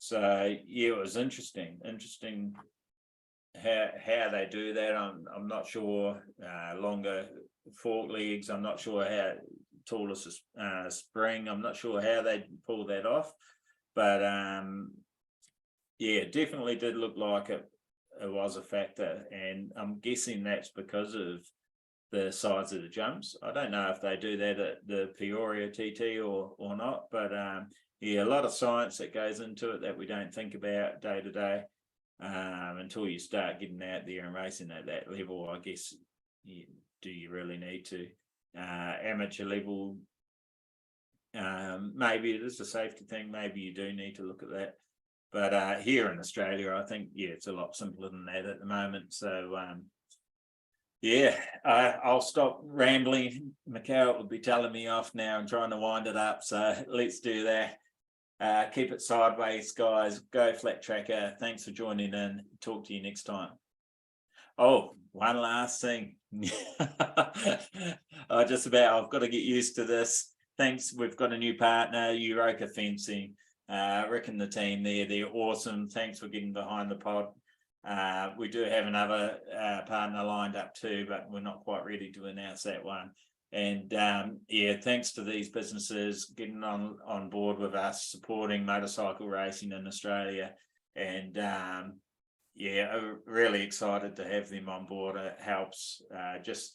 It was interesting how they do that. I'm not sure. Longer fork legs. I'm not sure how taller spring. I'm not sure how they pull that off, but it definitely did look like it was a factor, and I'm guessing that's because of the size of the jumps. I don't know if they do that at the Peoria TT or not, but a lot of science that goes into it that we don't think about day to day until you start getting out there and racing at that level. I guess do you really need to? Amateur level, maybe it is a safety thing. Maybe you do need to look at that. But here in Australia, I think it's a lot simpler than that at the moment. So I'll stop rambling. Macau will be telling me off now and trying to wind it up. So let's do that. Keep it sideways, guys. Go Flat Tracker. Thanks for joining in. Talk to you next time. Oh, one last thing. I've got to get used to this. Thanks. We've got a new partner, Europa Fencing. Rick and the team there, they're awesome. Thanks for getting behind the pod. We do have another partner lined up too, but we're not quite ready to announce that one. And thanks to these businesses getting on board with us, supporting motorcycle racing in Australia. And I'm really excited to have them on board. It helps just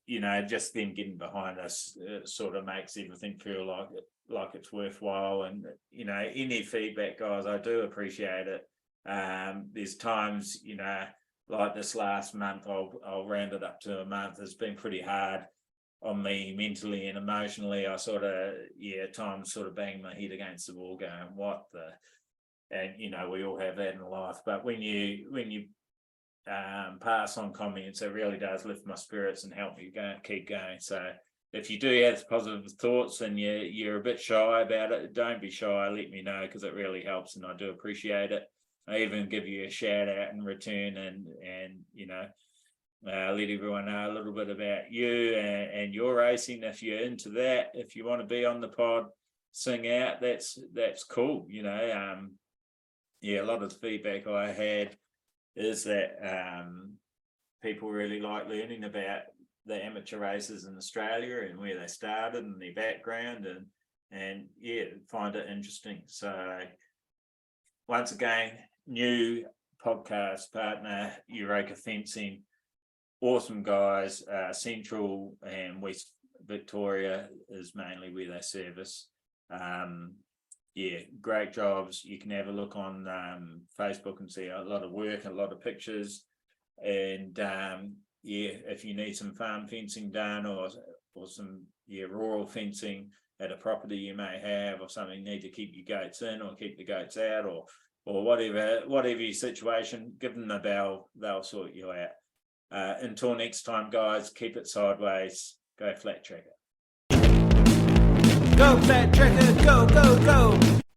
them getting behind us sort of makes everything feel like it's worthwhile. And any feedback, guys, I do appreciate it. There's times like this last month, I'll round it up to a month. It's been pretty hard on me mentally and emotionally. I sort of times sort of bang my head against the wall going, what the. And we all have that in life, but when you pass on comments, it really does lift my spirits and help me keep going. So if you do have positive thoughts and you're a bit shy about it, don't be shy. Let me know, because it really helps, and I do appreciate it. I even give you a shout out in return, and let everyone know a little bit about you and your racing. If you're into that, if you want to be on the pod, sing out. That's cool. A lot of the feedback I had is that people really like learning about the amateur races in Australia and where they started and their background, and find it interesting. So once again, new podcast partner, Europa Fencing, awesome guys. Central and West Victoria is mainly where they service. Great jobs. You can have a look on Facebook and see a lot of work, a lot of pictures. And if you need some farm fencing done or some rural fencing at a property you may have, or something, you need to keep your goats in or keep the goats out, or or whatever your situation, give them the bell, they'll sort you out. Until next time, guys, keep it sideways, go flat tracker. Go, Flat Tracker, go, go, go.